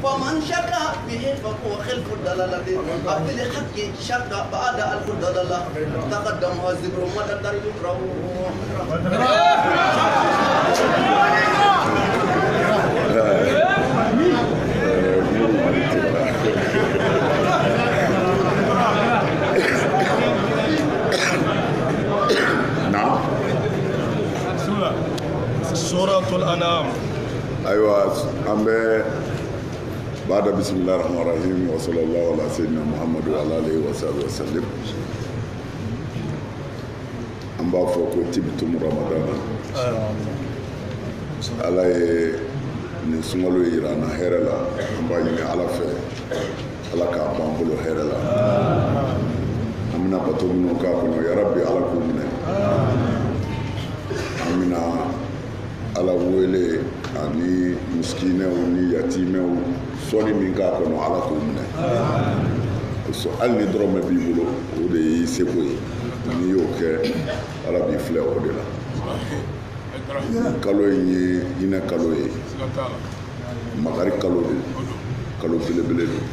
فمن شك به فهو خلف الدلالة أبدل حق شك بعد ألف الدلالة تقدمها الزبر مدى الدار يكره نعم سورة الأنعام. أيوة أمبي بعد بسم الله الرحمن الرحيم وصلى الله على سيدنا محمد وعلى آله وصحبه وسلم. أمبا فوكو تبتم رمضان على نسمعلو يرانا هرلا أمبا يني على في على كابامبلو هرلا أمنا بتومنو كابنو يا ربي على كومنا أمنا على ويلي ani miskinew ni yatimew sɔni min k'a kɔnɔ ala k'o minɛ hali ni dɔrɔmɛ b'i bolo o de y'i seko ye n'i y'o kɛ ala b'i filɛ o de la kalo in ye hinɛ kalo ye makari kalo de kalo belebele don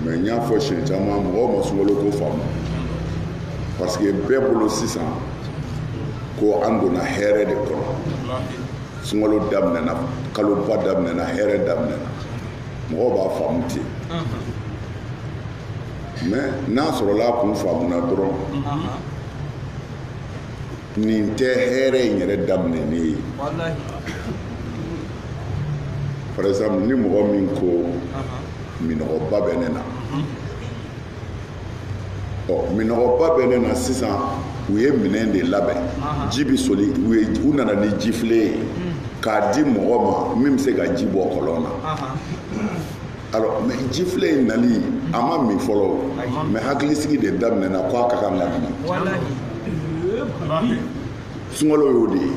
mais n y'a fɔ siɲɛ caman mɔgɔw ma sunkalo ko faamu parce que bɛɛ bolo sisan ko an donna hɛrɛ de kɔnɔ sunkalo daminɛna kaloba daminɛna hɛrɛ daminɛna mɔgɔw b'a faamu ten mais n'a sɔrɔla a kun faamuna dɔrɔn nin tɛ hɛrɛ in yɛrɛ daminɛnen ye par exemple ni mɔgɔ min ko minɔgɔba bɛ ne na minɔgɔba bɛ ne na sisan u ye minɛn de labɛn ji bi soli u nana ni jifilen ye k'a di mɔgɔ ma min bɛ se ka ji bɔ kɔlɔn na alors mais jifilen in nali a ma min fɔlɔ mais hakilisigi de daminɛna ko a ka kan ka min sunkalo y'o de ye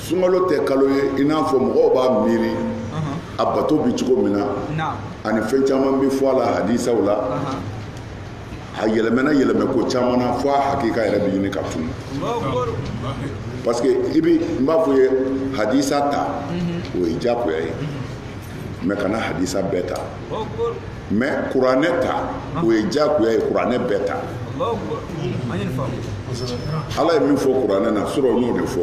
sunkalo tɛ kalo ye i n'a fɔ mɔgɔw b'a miiri a bato bi cogo min na ani fɛn caman bɛ fɔ a la hadisaw la a yɛlɛmɛna yɛlɛmɛ ko caman na fo a hakika yɛrɛ bɛ ɲini ka tunu parce que i bi n b'a fɔ ye hadisa ta o ye diyagoya ye mais kana hadisa bɛɛ ta mais kuranɛ ta o ye diyagoya ye kuranɛ bɛɛ ta ala ye min fɔ kuranɛ na sɔrɔ n y'o de fɔ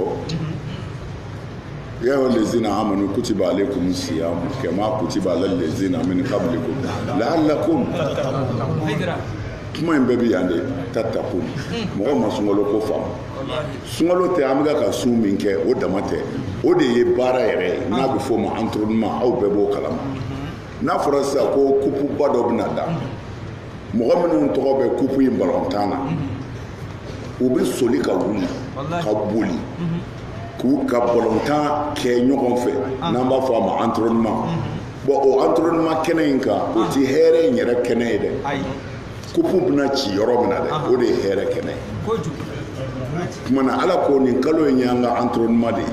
يا الذين آمنوا كتب عليكم الصيام كما كتب على الذين من قبلكم لعلكم kuma in bɛɛ bi yan de tatakun mɔgɔ ma sunkalo ko faamu sunkalo tɛ an bɛ ka sun min kɛ o dama tɛ o de ye baara yɛrɛ ye n'a bɛ fɔ o ma entraînement aw bɛɛ b'o kalama n'a fɔra sisan ko kupuba dɔ bɛna da mɔgɔ minnu tɔgɔ bɛ kupu in balontan na u bɛ soli ka wuli ka boli k'u ka balontan kɛ ɲɔgɔn fɛ n'an b'a fɔ a ma entraînement bon o entraînement kɛnɛ in kan o tɛ hɛrɛ in yɛrɛ kɛnɛ ye dɛ kupu bɛna ci yɔrɔ min na dɛ o de ye hɛrɛ kɛnɛ ye kumana ala ko nin kalo in y'an ka entraînement de ye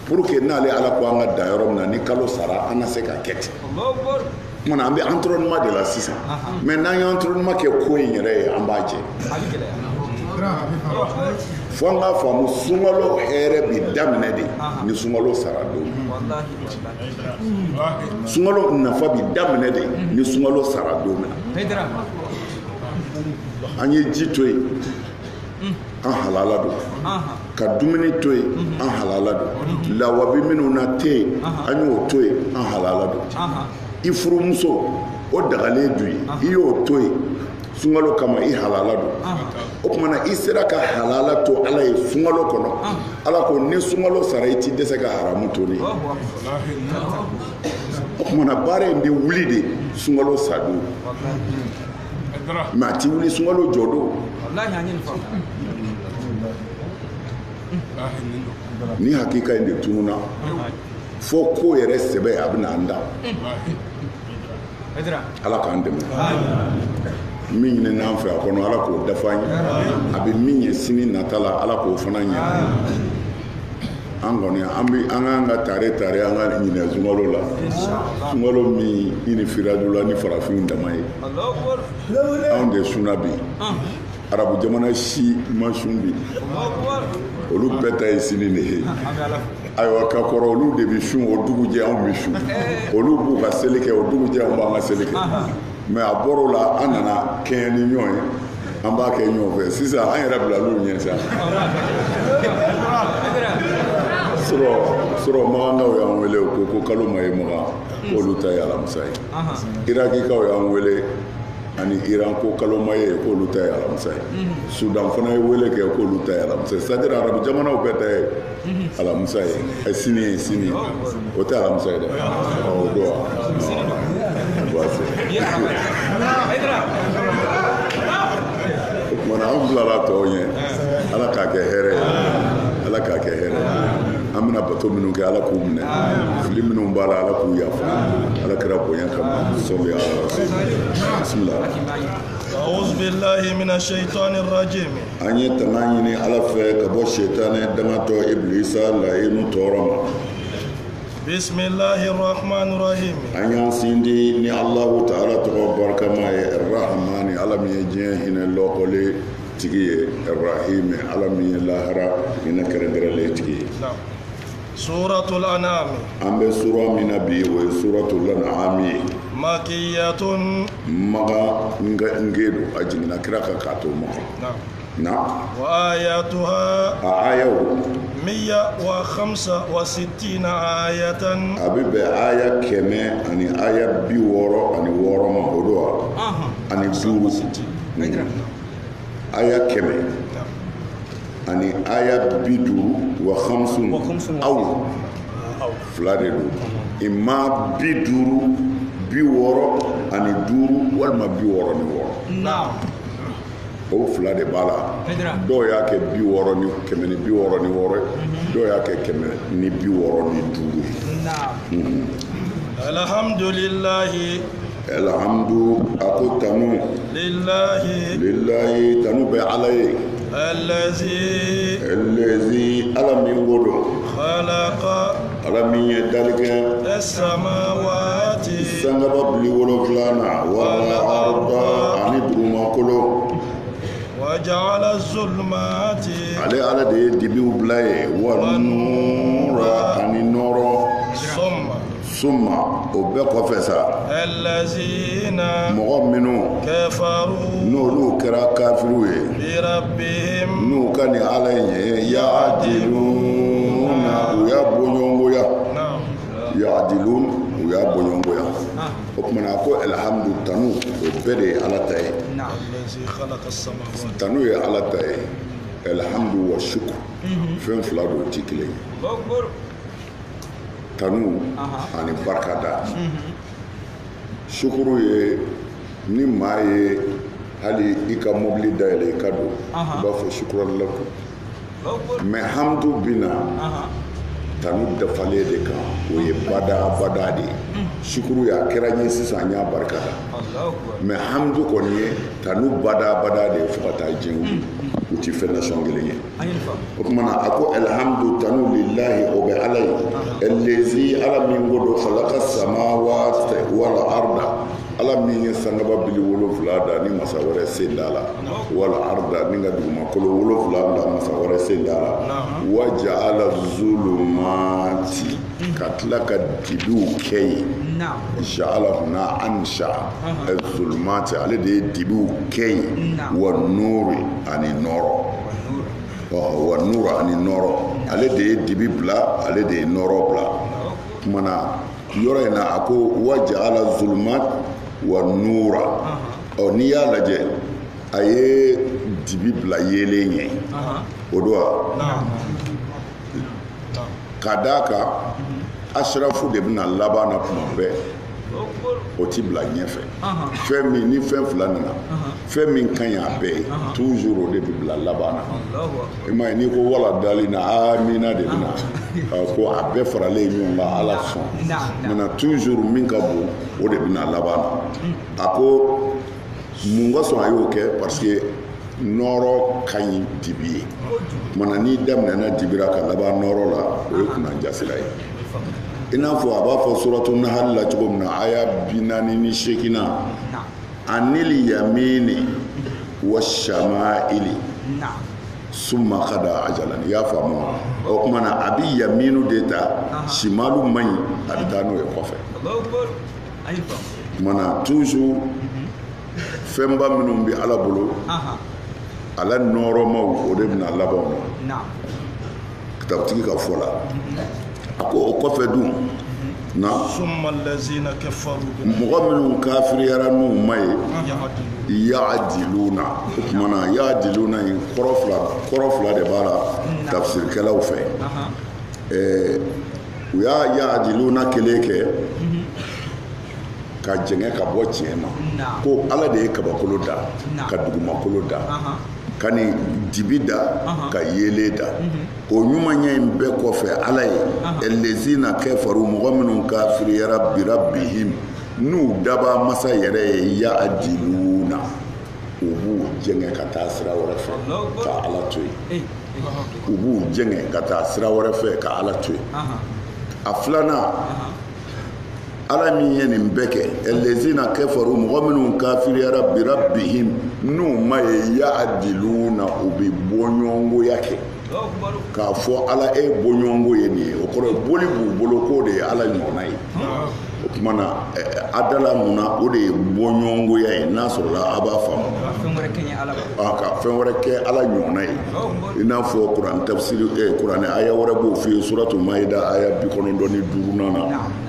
pour que n'ale ala ko an ka dan yɔrɔ min na ni kalo sara an ka se ka kɛ ten kumana an bɛ entraînement de la sisan mais n'an ye entraînement kɛ ko in yɛrɛ ye an b'a jɛ fo an k'a faamu sunkalo hɛrɛ bi daminɛ de ni sunkalo sara don sunkalo nafa bi daminɛ de ni sunkalo sara don min na an ye ji to yen an halala don ka dumuni to yen an halala don lawabi minnu na tɛ yen an y'o to yen an halala don i furumuso o dagalen dun ye i y'o to yen sunkalo kama i halala don o kumana i sera ka halala to ala ye sunkalo kɔnɔ ala ko ni sunkalo sara i ti dɛsɛ ka haramu to ne o kumana baara in bɛ wuli de sunkalo sa don mais a ti wuli sunkalo jɔ don ni hakika in de tununa fo ko yɛrɛ sɛbɛ a bɛna an da ala k'an dɛmɛ min ɲini n'an fɛ a kɔnɔ ala k'o dafa an ye a bɛ min ye sini nata la ala k'o fana ɲɛ an kɔni an k'an ka tare an ka ɲinɛ sunkalo la sunkalo min ɲini firadu la ni farafinw dama ye anw de sunna bi arabu jamana si ma sun bi olu bɛɛ ta ye sini de ye ayiwa ka kɔrɔ olu de bɛ sun o dugujɛ anw bɛ sun olu b'u ka seli kɛ o dugujɛ anw b'an ka seli kɛ mais a bɔr'o la an nana kɛɲɛ ni ɲɔgɔn ye an b'a kɛ ɲɔgɔn fɛ sisan an yɛrɛ bila l'u ɲɛ sa sɔrɔ magankaw y'an wele ko kalo ma ye magan k'olu ta ye alamisa ye irakikaw y'an wele ani Iran ko kalo ma ye k'olu ta ye alamisa ye Sudan fana ye wele kɛ k'olu ta ye alamisa ye c'est-à-dire arabu jamanaw bɛɛ ta ye alamisa ye sini ye sini o tɛ alamisa ye dɛ o don wa o kumana an bilala tɔw ɲɛ ala k'a kɛ hɛrɛ ye ala k'a kɛ hɛrɛ ye an bɛna bato minnu kɛ ala k'u minɛ fili minnu b'a la ala k'u yafa ala kɛra bonya kama sɔli ala bismillah أعوذ بالله من الشيطان الرجيم an ye tana ɲini ala fɛ ka bɔ sɛtanɛ dangatɔ iblisa laɲini tɔɔrɔ ma بسم الله الرحمن الرحيم an y'an sindi ni alahu ta'ala tɔgɔ barikama ye rahmani ala min ye diɲɛ hinɛ lɔkɔle tigi ye rahimi ala min ye lahara hinɛ kɛrɛnkɛrɛnlen tigi ye سورة الأنعام an bɛ sura min na bi o ye suratul an'am ye مكية maga nge do a jiginna kira kan k'a to maga na وآياتها a ayaw 165 آية a bɛ bɛn aya 100 ani aya 66 ma o do wa ani 5 aya 100 ani aya 50 aw fila de do imma 50 60 ani 5 walima 66 o fila de b'a la dɔw y'a kɛ 60 ni 100 ni 66 dɔw y'a kɛ 100 ni 65 alhamdulillahi alhamdu ako tanu lillahi tanu bɛ ala ye الذي على من ولو خلق على من يدلك السماوات سنغب بلي ولو فلانا والأرض عن دروما كلو وجعل الظلمات على دي دبيو بلاي والنور عن النور ثم وبقى فسا الذين مؤمنون كفروا نولو كرا كافروا بربهم نو كان عليه يعدلون ويا بونيونغويا يعدلون ويا بونيونغويا وكمان اكو الحمد تنو وبدي على تاي الذي خلق السماوات تنو على تاي الحمد والشكر فين فلادو تيكلي tanu ani barika da shukuru ye ni maa ye hali i ka mobili dayɛlɛ i ka don i b'a fɔ shukuralakum mais hamdu bina tanu dafalen de kan o ye bada de ye shukuru a kɛra ɲe sisan n y'a barika da mais hamdu kɔni ye tanu bada de ye fo ka taa jɛn u ti fɛn nasɔn kelen ye o kumana a ko alhamdu tanu lillahi o bɛ ala ye allazi ala min ko do khalaqa samawati wal arda ala min ye sangaba bili 7 da ni masa wɛrɛ sen da la wal arda ni ka dugumakolo 7 da masa wɛrɛ sen da la wa ja'ala zulumati ka tila ka dibiw kɛ ye ja'ala huna ansha zulumati ale de ye dibiw kɛ ye wa nuri ani nɔrɔ wa nuru ani nɔrɔ ale de ye dibi bila ale de ye nɔrɔ bila kumana yɔrɔ in na a ko wa ja'ala zulumat wa nura n'i y'a lajɛ a ye dibi bila yeelen ye o don wa ka d'a kan asirafu de bɛna laban na kuma bɛɛ o ti bila ɲɛfɛ fɛn min ni fɛn fila nana fɛn min ka ɲi a bɛɛ ye toujours o de bɛ bila laban na i m'a ye n'i ko wala dali na amina de bɛna ko a bɛɛ faralen ɲɔgɔn kan ala sɔn maintenant toujours min ka bon o de bɛna laban na a ko mun ka sɔn a y'o kɛ parce que nɔrɔ ka ɲi dibi ye mana n'i daminɛna dibira ka laban nɔrɔ la o ye kunnanja sira ye i n'a fɔ a b'a fɔ suratu nahali la cogo min na aya 48 anil yamini wa shama'ili summa qada ajalan ya faamu o kuma na abi yaminu de ta shimalu mai adita no e kofe mana toujours femba minum bi ala bolo ala noro ma o de bina labaw na kitabtigi ka fola ako o kofe dum na summa allazina kafaru mu'minun kafir yaranu mai ya'diluna mana ya'diluna in korofla de bala tafsir kalaw fe ya ya'diluna keleke ka jenge ka bɔ tiɲɛ ma ko ala de ye kabakolo da ka dugumakolo da ka ni dibi da ka yele da o ɲumanya in bɛɛ kɔfɛ ala ye elezina kafaru mɔgɔ minnu kafiriyara birabbihim n'u daba masa yɛrɛ ye ya'diluna u b'u jɛngɛ ka taa sira wɛrɛ fɛ ka ala to yen u b'u jɛngɛ ka taa sira wɛrɛ fɛ ka ala to yen a filanan ala min ye nin bɛɛ kɛ elezina kafaru mɔgɔ minnu kafiriyara birabbihim n'u ma ye ya'diluna u bɛ bɔɲɔgɔngoya kɛ k'a fɔ ala e bɔɲɔgɔngo ye nin ye o kɔrɔ boli b'u bolo k'o de ye ala ɲɔgɔnna ye o tuma na a dala mun na o de ye bɔɲɔgɔngoya ye n'a sɔrɔla a b'a faamu ka fɛn wɛrɛ kɛ ala ɲɔgɔnna ye i n'a fɔ kuran tafsiri kuranɛ aya wɛrɛ b'o f'i ye suratu maida aya 95 na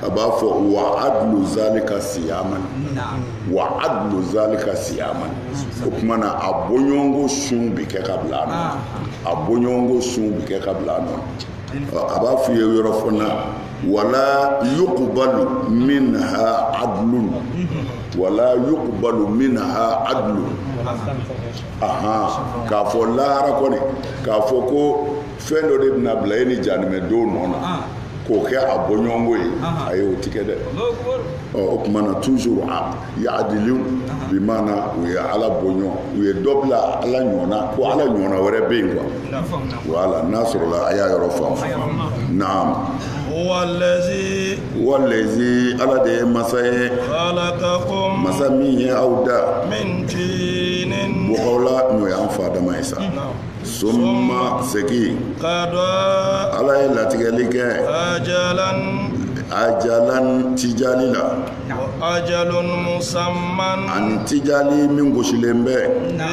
a b'a fɔ wa adlu zalika siyaman o tuma na a bɔɲɔgɔngo sun bi kɛ ka bila a nɔ a bɔɲɔgɔngo sun bi kɛ ka bila a nɔ a b'a f'i ye yɔrɔ fɔ na wala yuqbalu minha adlun k'a fɔ lahara kɔni k'a fɔ ko fɛn dɔ de bɛna bila e ni janimɛdenw nɔ na k'o kɛ a bɔɲɔgɔngo ye a ye o ti kɛ dɛ o tuma na toujours ya'dilun bi maana u ye ala bɔɲɔgɔn u ye dɔ bila ala ɲɔgɔnna ko ala ɲɔgɔnna wɛrɛ bɛ yen quoi voilà n'a sɔrɔla a y'a yɔrɔ faamu naam wallazi ala de ye masa ye masa min ye aw da bɔgɔw la n'o y'an fa dama ye sa summa segi ala ye latigɛli kɛ ajalan tijali la ajalun musamman ani tijali min gosilen bɛ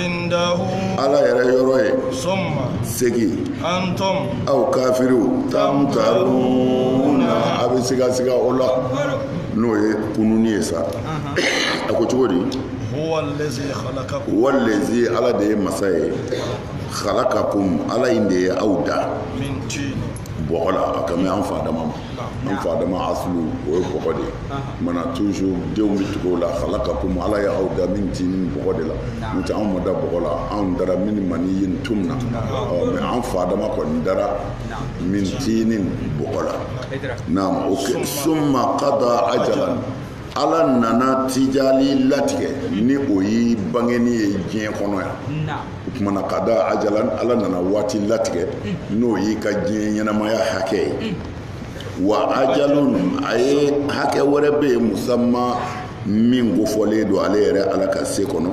indahu ala yɛrɛ yɔrɔ ye summa segi antum aw kafiriw tamtaruna a bɛ siga o la n'o ye kununi ye sa a ko cogo di wallazi ala de ye masa ye khalaqakum ala in de ye aw da bɔgɔ la a ka mɛn an fa dama ma an fa dama asulu o ye bɔgɔ de ye mana toujours denw bɛ tugu o la khalaqakum ala ye aw da min tinin bɔgɔ de la n'o tɛ anw ma da bɔgɔ la anw dara min maniyin tumna mɛ an fa dama kɔni dara min tinin bɔgɔ la naam o kɛ summa qada ajalan ala nana tijali latigɛ ni o ye bangeni ye diɲɛ kɔnɔ yan o tumana ka da ajalan ala nana waati latigɛ n'o y'i ka diɲɛ ɲɛnamaya hakɛ ye wa ajalun a ye hakɛ wɛrɛ bɛ yen musamman min kofɔlen don ale yɛrɛ ala ka se kɔnɔ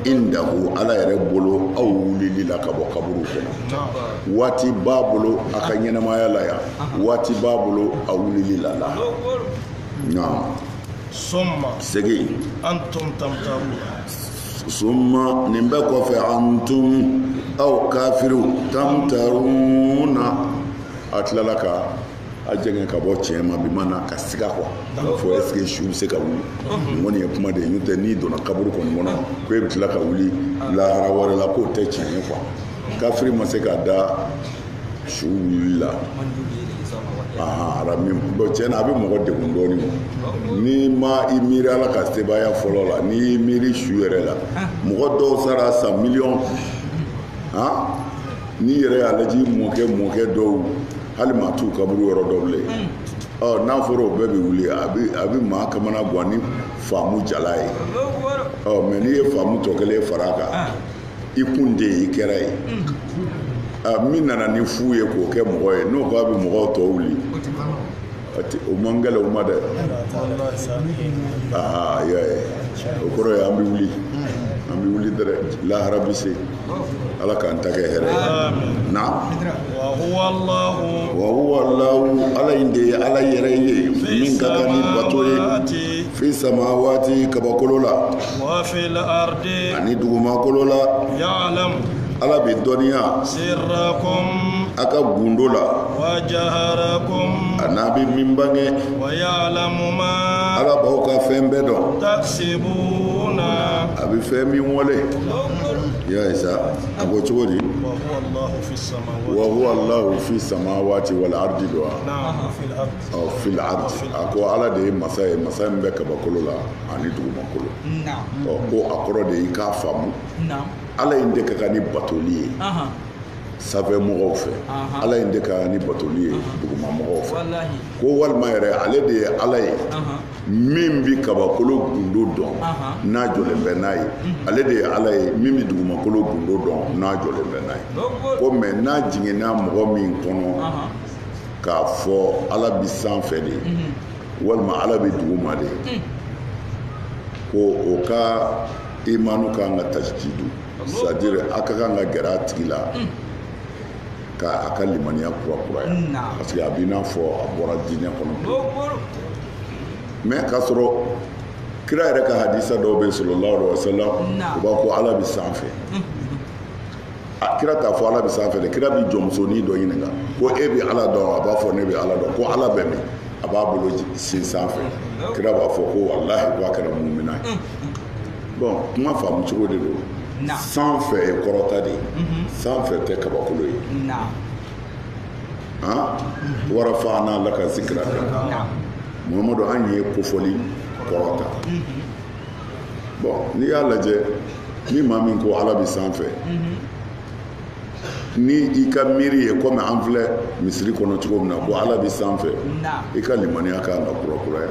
indahu ala yɛrɛ bolo aw wulili la ka bɔ kaburu kɔnɔ waati b'a bolo a ka ɲɛnamaya la yan waati b'a bolo a wulili la la summa segi antum tamtaruna summa nin bɛɛ kɔfɛ antum aw kafiru tamtaruna a tilala ka a jɛngɛ ka bɔ tiɲɛ ma bi mana ka siga quoi fo est ce que su bɛ se ka wuli nin kɔni ye kuma de ye n'o tɛ n'i donna kaburu kɔni kɔnɔ ko e bɛ tila ka wuli lahara wɛrɛ la k'o tɛ tiɲɛ ye quoi kafiri ma se ka da su wulili la aramin bon tiɲɛ na a bɛ mɔgɔ degun dɔɔnin n'i ma i miiri ala ka sebaya fɔlɔ la n'i y'i miiri su yɛrɛ la mɔgɔ dɔw sara sa miliyɔn n'i yɛrɛ y'a lajɛ mɔkɛ dɔw hali maa t'u kaburu yɔrɔ dɔ bilen n'a fɔra o bɛɛ bɛ wuli a bɛ maa kamana gan ni faamu jala ye mɛ n'i ye faamu tɔ kelen fara a kan i kun de i kɛra ye min nana ni fu ye k'o kɛ mɔgɔ ye n'o k'a bɛ mɔgɔw tɔ wuli o man gɛlɛn o ma dɛ o kɔrɔ ye an bɛ wuli an an bɛ wuli dɛrɛ lahara bi se ala k'an ta kɛ hɛrɛ ye na wa huwa Allahu wa huwa Allahu ala in de ye ala yɛrɛ ye min ka kan ni bato ye fi samawati kabakolo la wa fil ardi ani dugumakolo la ya'lam ala bɛ dɔnniya sirrakum a ka gundo la wa jaharakum a n'a bɛ min bange wa ya'lamu ma ala b'aw ka fɛn bɛɛ dɔn taksibuna a bɛ fɛn min wale ya isa a ko cogo di wa huwa Allahu fis samawati wa huwa Allahu fi samawati wal ardi do na'am fil ardi aw fil ardi a ko ala de ye masa ye masa min bɛ kabakolo la ani dugumakolo ko a kɔrɔ de i k'a faamu ala in de ka kan ni batoli ye sanfɛ mɔgɔw fɛ ala in de ka kan ni batoli ye duguma mɔgɔw fɛ ko walima yɛrɛ ale de ye ala ye min bi kabakolo gundo dɔn n'a jɔlen bɛ n'a ye ale de ye ala ye min bi dugumakolo gundo dɔn n'a jɔlen bɛ n'a ye ko mɛ n'a jiginna mɔgɔ min kɔnɔ k'a fɔ ala bi sanfɛ de walima ala bi duguma de ko o ka imanu kan ka tasjidu c'est-à-dire a ka kan ka gɛrɛ a tigi la ka a ka limaniya kura ya parce que a b'i n'a fɔ a bɔra diinɛ kɔnɔ mais k'a sɔrɔ kira yɛrɛ ka hadisa dɔw bɛ sallallahu alaihi wasallam u b'a ko ala bɛ sanfɛ kira t'a fɔ ala bɛ sanfɛ dɛ kira bɛ jɔnmusonin dɔ ɲininka ko e bɛ ala dɔn a b'a fɔ ne bɛ ala dɔn ko ala bɛ min a b'a bolo sin sanfɛ kira b'a fɔ ko walahi ko a kɛra mumina ye bon kuma faamu cogo de don sanfɛ ye kɔrɔta de ye sanfɛ tɛ kabakolo ye warafa'na laka zikraka Muhamadu an ye kofɔli kɔrɔta bon n'i y'a lajɛ ni maa min ko ala bɛ sanfɛ ni i ka miiri ye komi an filɛ misiri kɔnɔ cogo min na ko ala bɛ sanfɛ i ka limaniya kan ka kurakuraya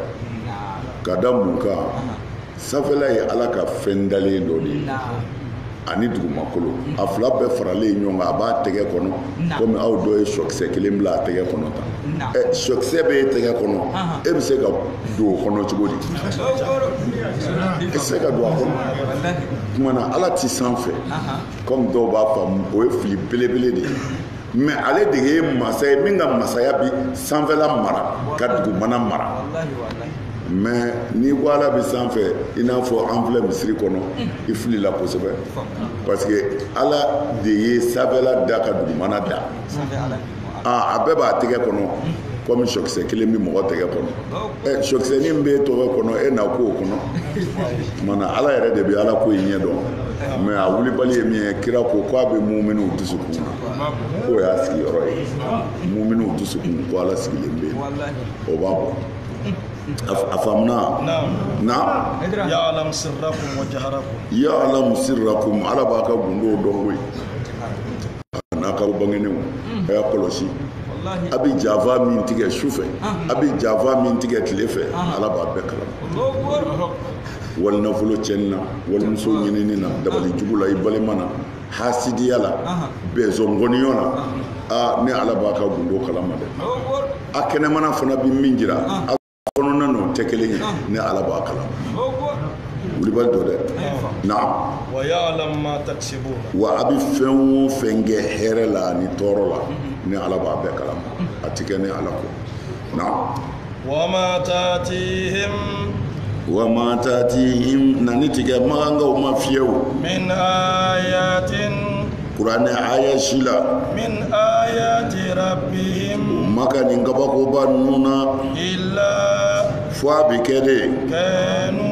ka da mun kan sanfɛla ye ala ka fɛn dalen dɔ de ye ani dugumakolo a fila bɛɛ faralen ɲɔgɔn kan a b'a tɛgɛ kɔnɔ komi aw dɔ ye sɔkisɛ kelen bila a tɛgɛ kɔnɔ tan sɔkisɛ bɛ e tɛgɛ kɔnɔ e bɛ se ka don o kɔnɔ cogo di e tɛ se ka don a kɔnɔ tuma na ala ti sanfɛ komi dɔw b'a faamu o ye fili belebele de ye mais ale de ye masa ye min ka masaya bi sanfɛla mara ka dugumana mara mais n'i ko ala bɛ sanfɛ i n'a fɔ an filɛ misiri kɔnɔ i filila kosɛbɛ parce que ala de ye sanfɛla da ka dugumana da a bɛɛ b'a tɛgɛ kɔnɔ komi sɔkisɛ kelen bɛ mɔgɔ tɛgɛ kɔnɔ sɔkisɛnin bɛ tɔgɔ kɔnɔ e na k'o kɔnɔ mana ala yɛrɛ de bɛ ala ko in ɲɛ dɔn mais a wulibali ye min ye kira ko k'a bɛ muminiw dusukun na k'o y'a sigiyɔrɔ ye muminiw dusukun ko ala sigilen bɛ yen o b'a bɔ a faamuna na ya'lam sirrakum wa jaharakum ya'lam sirrakum ala b'a ka gundo dɔn koyi n'a ka bangenew a y'a kɔlɔsi a bɛ janfa min tigɛ su fɛ a bɛ janfa min tigɛ tile fɛ ala b'a bɛɛ kalama wali nafolo cɛnni na walimuso ɲinini na dabali jugu la i balima na hasidiya la bɛnsɔngɔniyɔ la ne ala b'a ka gundo kalama dɛ a kɛnɛmana fana bɛ min jira kɔnɔna n'o tɛ kelen ye ne ala b'a kalama wulibali dɔ dɛ na wa ya'lam ma taksibun wa a bɛ fɛn o fɛn kɛ hɛrɛ la ni tɔɔrɔ la ne ala b'a bɛɛ kalama a ti kɛ ne ala kɔ na wa ma tatihim nani tigɛ magangaw ma fiyewu min ayatin kuranɛ aya si la min ayati rabbihim maka nin kabakoba ninnu na illa fo a bɛ kɛ de kanu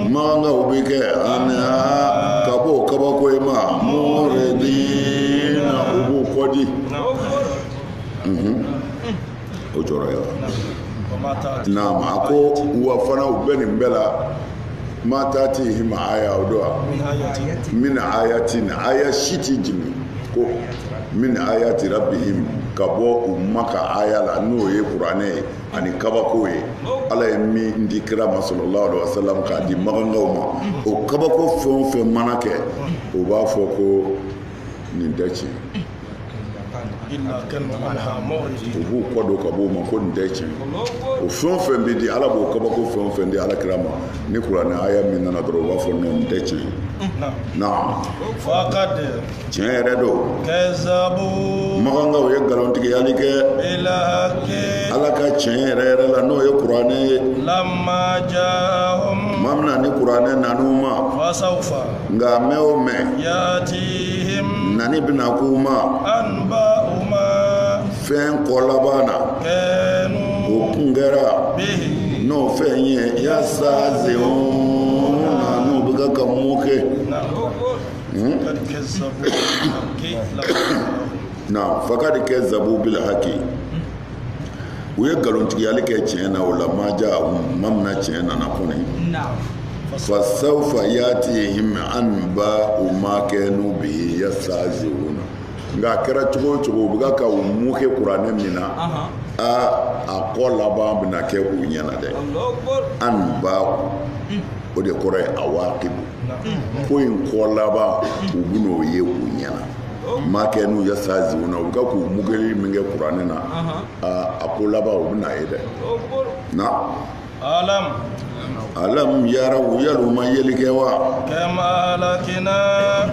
magangaw bɛ kɛ anha ka bɔ o kabako ye ma muridina u b'u kɔdi o jɔrɔ ye wa naam a ko wa fana u bɛ nin bɛɛ la ma tatihim aya o do min ayatin aya si ti jigin ko min ayati rabbihim ka bɔ u ma ka aya la n'o ye kuranɛ ye ani kabako ye ala ye min di kira ma sallallahu alaihi wasallam k'a di magangaw ma o kabako fɛn o fɛn mana kɛ o b'a fɔ ko nin tɛ tiɲɛ u b'u kɔ don ka bɔ o ma ko nin tɛ tiɲɛ o fɛn o fɛn bɛ di ala b'o kabako fɛn o fɛn di ala kira ma ni kuranɛ aya min nana dɔrɔn u b'a fɔ nin tɛ tiɲɛ naam faqad tiɲɛ yɛrɛ don kazabu magangaw ye nkalontigiyali kɛ bilhaqi ala ka tiɲɛ yɛrɛ yɛrɛ la n'o ye kuranɛ ye lamma jaahum ma mina ni kuranɛ nan'u ma fasawfa nka mɛn o mɛn yatihim nani bɛna k'u ma anba'u ma fɛn kɔ laban na kanu o kun kɛra bihi n'o fɛn ye yasa zeun na n'o bɛ ka mun kɛ faqad kazabu bilhaqi na fakadi kɛ zabu bil haki u ye nkalontigiyali kɛ tiɲɛ na o la ma mina tiɲɛ nana kɔni fasawfa yatihim anba'u ma kanu bihi yastahzi'un nka a kɛra cogo o cogo u bɛ ka u mun kɛ kuranɛ min na a kɔ laban bɛna kɛ u ɲɛna dɛ anba'u o de kɔrɔ ye awaqibu ko in kɔ laban u bɛn'o ye u ɲɛna ma kanu yastahzi'un u bɛ ka k'u mugeli min kɛ kuranɛ na a ko laban u bɛna ye dɛ na alam yaraw yalu ma yeli kɛ wa kam ahlakna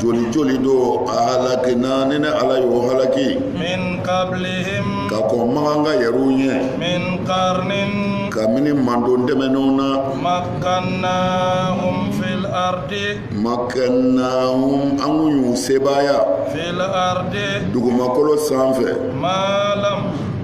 joli do ahlakna ni ala yo halaki min qablihim ka ko maganga yaru ɲɛ min qarnin kamini mando dɛmɛnɛw na makkannahum fil ardi an y'u sebaya fil ardi dugumakolo sanfɛ ma lam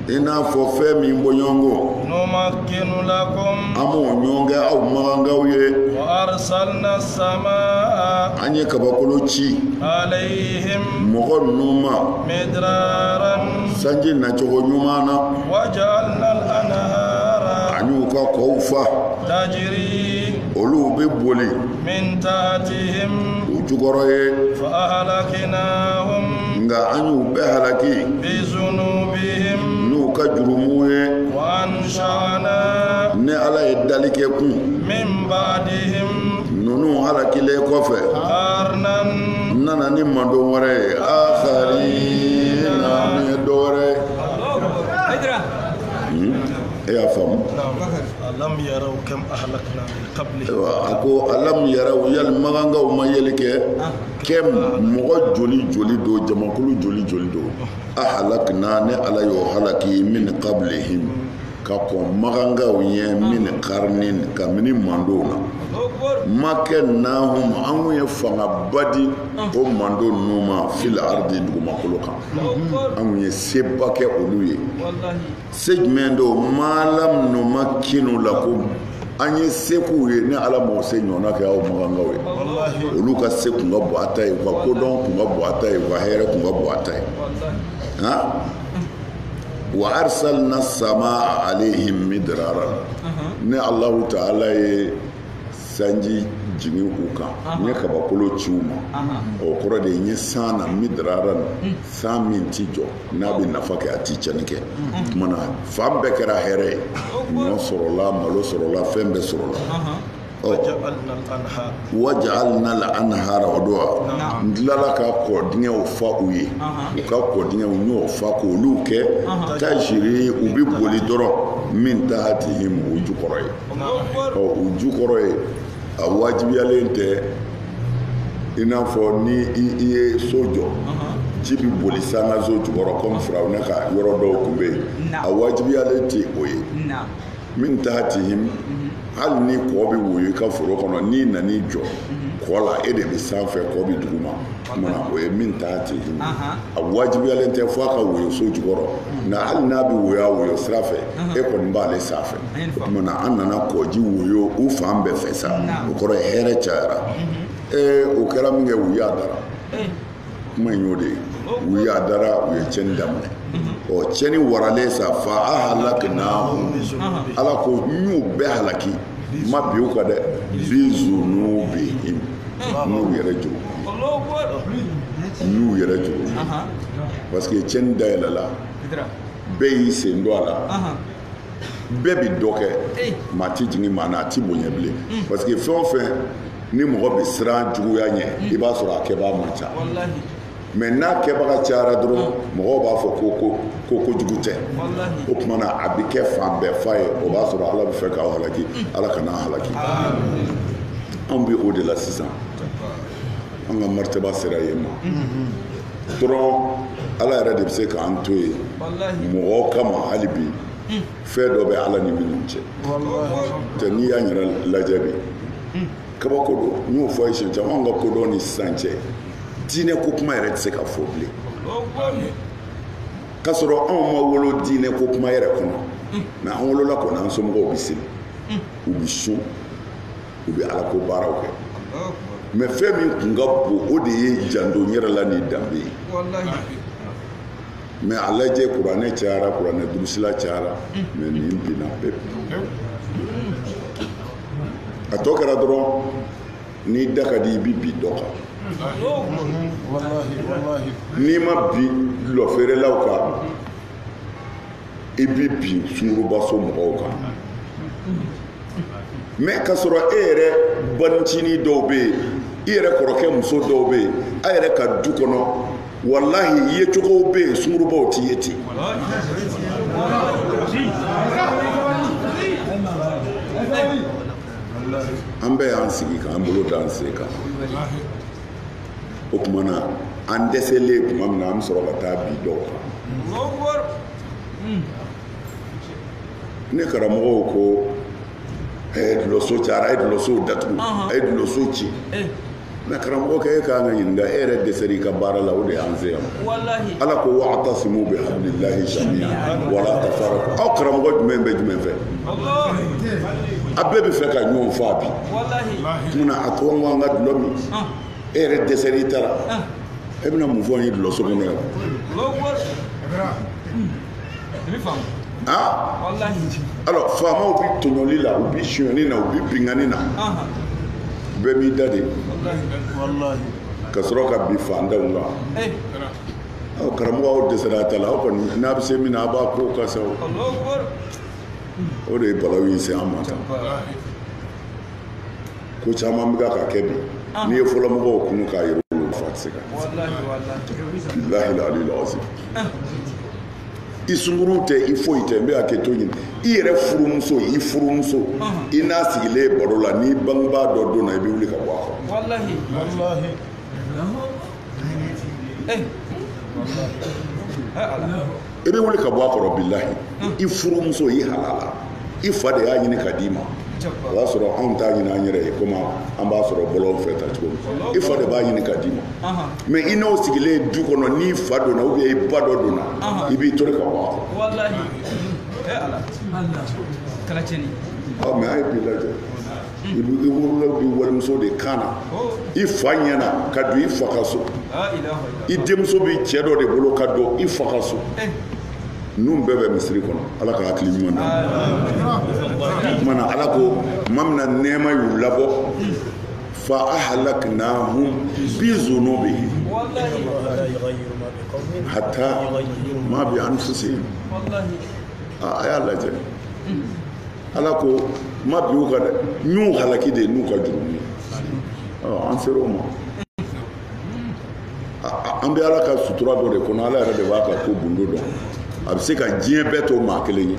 i n'a fɔ fɛn min bɔɲɔgɔnko numakkinu lakum an b'o ɲɔgɔn kɛ aw magangaw ye wa arsalna samaa an ye kabakolo ci alayhim mɔgɔ ninnu ma midraran sanji nacogo ɲuman na waja'alna al-anhara an y'u ka kɔw fa tajri olu bɛ boli min tahtihim u jukɔrɔ ye fa ahlaknahum nka an y'u bɛɛ halaki bi zunubihim n'u ka jurumu ye wa ansha'na ne ala ye dali kɛ kun min ba'dihim ninnu halakilen kɔfɛ qarnan n nana ni mandon wɛrɛ ye akharina min ye dɔ wɛrɛ e y'a faamu alam yaraw kam ahlakna min qablihim a ko alam yaraw yali magangaw ma yeli kɛ mɔgɔ joli do jamakulu joli do ahalakna ne ala y'o halaki min qablihim ka kɔn magangaw ɲɛ min karnin kabini mandow na makannahum an kun ye fangaba di o mando ninnu ma fil ardi dugumakolo kan an kun ye seba kɛ olu ye se jumɛn do malam numakkinu lakum an ye sekuw ye ni ala m'o se ɲɔgɔnna kɛ aw magangaw ye olu ka se kun ka bon a ta ye u ka kodɔn kun ka bon a ta ye u ka hɛrɛ kun ka bon a ta ye wa arsalna samaa alayhim midraran ne allahu ta'ala ye sanji jigin u kan n ye kabakolo ci u ma o kɔrɔ de n ye san na midraran san min ti jɔ n'a bɛ nafa kɛ a ti cɛnni kɛ kumana fan bɛɛ kɛra hɛrɛ ye ɲɔ sɔrɔla malo sɔrɔla fɛn bɛɛ sɔrɔla waja'alna al-anhara o don n tilala ka kɔdingɛw fa u ye u ka kɔdingɛw n y'o fa k'olu kɛ tajiri u bɛ boli dɔrɔn min tahatihim o jukɔrɔ ye o jukɔrɔ ye a wajibiyalen tɛ i n'a fɔ ni i ye so jɔ ji bɛ boli sanga so jukɔrɔ komi firawuna ka yɔrɔ dɔw tun bɛ yen a wajibiyalen tɛ o ye min tahatihim hali ni kɔ bɛ woyo i ka foro kɔnɔ n'i nan'i jɔ kɔ la e de bɛ sanfɛ kɔ bɛ duguma kumana o ye min tahatihim a wajibiyalen tɛ fo a ka woyo so jukɔrɔ nka hali n'a bɛ woyo sira fɛ e kɔni b'ale sanfɛ o kumana an nana kɔji woyo u fan bɛɛ fɛ sa o kɔrɔ ye hɛrɛ cayara o kɛra min kɛ u y'a dara kuma in y'o de ye u y'a dara u ye tiɲɛni daminɛ tiɲɛni waralen sa fa ahalaknahum ala ko n y'u bɛɛ halaki ma bi u kan dɛ bi zunubihim n'u yɛrɛ juru parce que tiɲɛni dayɛlɛla bɛɛ y'i sen don a la bɛɛ bi dɔ kɛ maa ti jigin maa na a ti bonya bilen parce que fɛn o fɛn ni mɔgɔ bɛ siran juguya ɲɛ i b'a sɔrɔ a kɛbaga man ca mɛ n'a kɛbaga cayara dɔrɔn mɔgɔw b'a fɔ ko kojugu tɛ o tuma na a bɛ kɛ fan bɛɛ fa ye o b'a sɔrɔ ala bɛ fɛ k'aw halaki ala kana halaki anw bɛ o de la sisan an ka martaba sera yen ma dɔrɔn ala yɛrɛ de bɛ se k'an to yen mɔgɔw kama hali bi fɛn dɔ bɛ ala ni minnu cɛ tɛ n'i y'a yɛrɛ lajɛ bi kabako don n y'o fɔ a ye siɲɛ caman anw ka kodɔn ni sisan cɛ diinɛ ko kuma yɛrɛ tɛ se ka fɔ bilen k'a sɔrɔ anw ma wolo diinɛ ko kuma yɛrɛ kɔnɔ mɛ an wolola kɔni an somɔgɔw bɛ seli u bɛ sun u bɛ ala ko baaraw kɛ mɛ fɛn min tun ka bon o de ye janto n yɛrɛ la ni danbe ye mɛ a lajɛ kuranɛ cayara kuranɛ durusila cayara mɛ nin binna bɛɛ a tɔ kɛra dɔrɔn n'i da ka di i bɛ bi dɔ kan n'i ma bi dulɔfeerelaw kan i bɛ bi sungurubaso mɔgɔw kan mɛ k'a sɔrɔ e yɛrɛ banicinin dɔw bɛ yen i yɛrɛ kɔrɔkɛ muso dɔw bɛ yen a yɛrɛ ka du kɔnɔ walahi yecogow bɛ yen sungurubaw tɛ ye ten an bɛɛ y'an sigi k'an bolo da an sen kan o tuma na an dɛsɛlen tuma min na an bɛ sɔrɔ ka taa bi dɔw kan ne karamɔgɔw ko a ye dulɔso cayara a ye dulɔsow datugu a ye dulɔso ci mɛ karamɔgɔ kɛ e k'an ka ɲininka e yɛrɛ dɛsɛra i ka baara la o de y'an se yan ala ko wa'tasimu bihablillahi jami'an wala tafarraqu aw karamɔgɔ jumɛn bɛ jumɛn fɛ a bɛɛ bɛ fɛ ka ɲɔgɔn faa bi tuma a to an k'an ka dulɔ min e yɛrɛ dɛsɛra i taara e bɛna mun fɔ an ye dulɔso kɔnɔ yan alors faamaw bi tɔɲɔli la u bi sonyani na u bi binkani na bɛɛ b'i da de ka sɔrɔ ka bin fantanw kan karamɔgɔ aw dɛsɛra a ta la aw kɔni n'a bɛ se min na a b'a ko ka sa o de ye balawu in se an ma tan ko caman bɛ ka kɛ bi n'i ye fɔlɔmɔgɔw kunu k'a yɛrɛ wolo fa tɛ se ka bilahi alil azim i sunkuru tɛ i foyi tɛ n bɛ hakɛ to ɲini i yɛrɛ furumuso i furumuso i n'a sigilen baro la n'i bangebaa dɔ donna i bɛ wuli ka bɔ a kɔrɔ i bɛ wuli ka bɔ a kɔrɔ bilahi i furumuso i halala i fa de y'a ɲini ka d'i ma o y'a sɔrɔ anw t'a ɲini an yɛrɛ ye komi an b'a sɔrɔ bɔlɔn fɛ ta cogo min i fa de b'a ɲini ka d'i ma mɛ i n'o sigilen du kɔnɔ n'i fa donna ou bien i ba dɔ donna i b'i tori ka bɔ a kɔrɔ mɛ a ye bi lajɛ i wolola bi walimuso de kan na i fa ɲɛna ka don i fa ka so i denmuso bɛ cɛ dɔ de bolo ka don i fa ka so ninnu bɛɛ bɛ misiri kɔnɔ ala ka hakili ɲuman na o tuma na ala ko tuma min na nɛɛma y'u labɔ fa ahlaknahum bi zunubihim hatta ma bi anfusihim a y'a lajɛ ala ko ma bi u kan dɛ n y'u halaki de n'u ka jurumu ye an sera o ma an bɛ ala ka sutura dɔ de kɔnɔ ala yɛrɛ de b'a ka ko bundo dɔn a bɛ se ka diɲɛ bɛɛ to maa kelen ye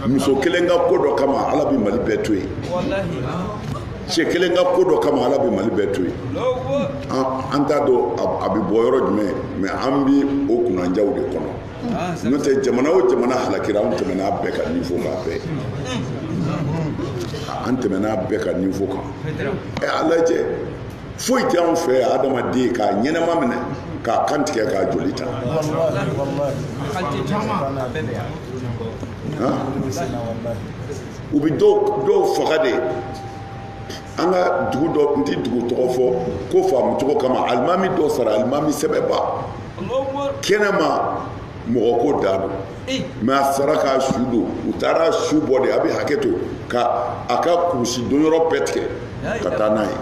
muso kelen ka ko dɔ kama ala bɛ mali bɛɛ to yen cɛ kelen ka ko dɔ kama ala bɛ mali bɛɛ to yen an t'a dɔn a bɛ bɔ yɔrɔ jumɛn mɛ an bɛ o kunnandiyaw de kɔnɔ n'o tɛ jamana o jamana halakira an tɛmɛna bɛɛ ka niveau kan bɛɛ an tɛmɛna bɛɛ ka niveau kan a lajɛ foyi tɛ anw fɛ adamaden k'a ɲɛnɛma minɛ k'a kantigɛ k'a joli ta u bɛ dɔw faga de an ka dugu dɔ n tɛ dugu tɔgɔ fɔ ko faamu cogo kama alimami dɔ sara alimami sɛbɛba kɛnɛma mɔgɔ ko da don mɛ a sara k'a su don u taara su bɔ de a bɛ hakɛ to ka a ka kurusi donyɔrɔ bɛɛ tigɛ ka taa n'a ye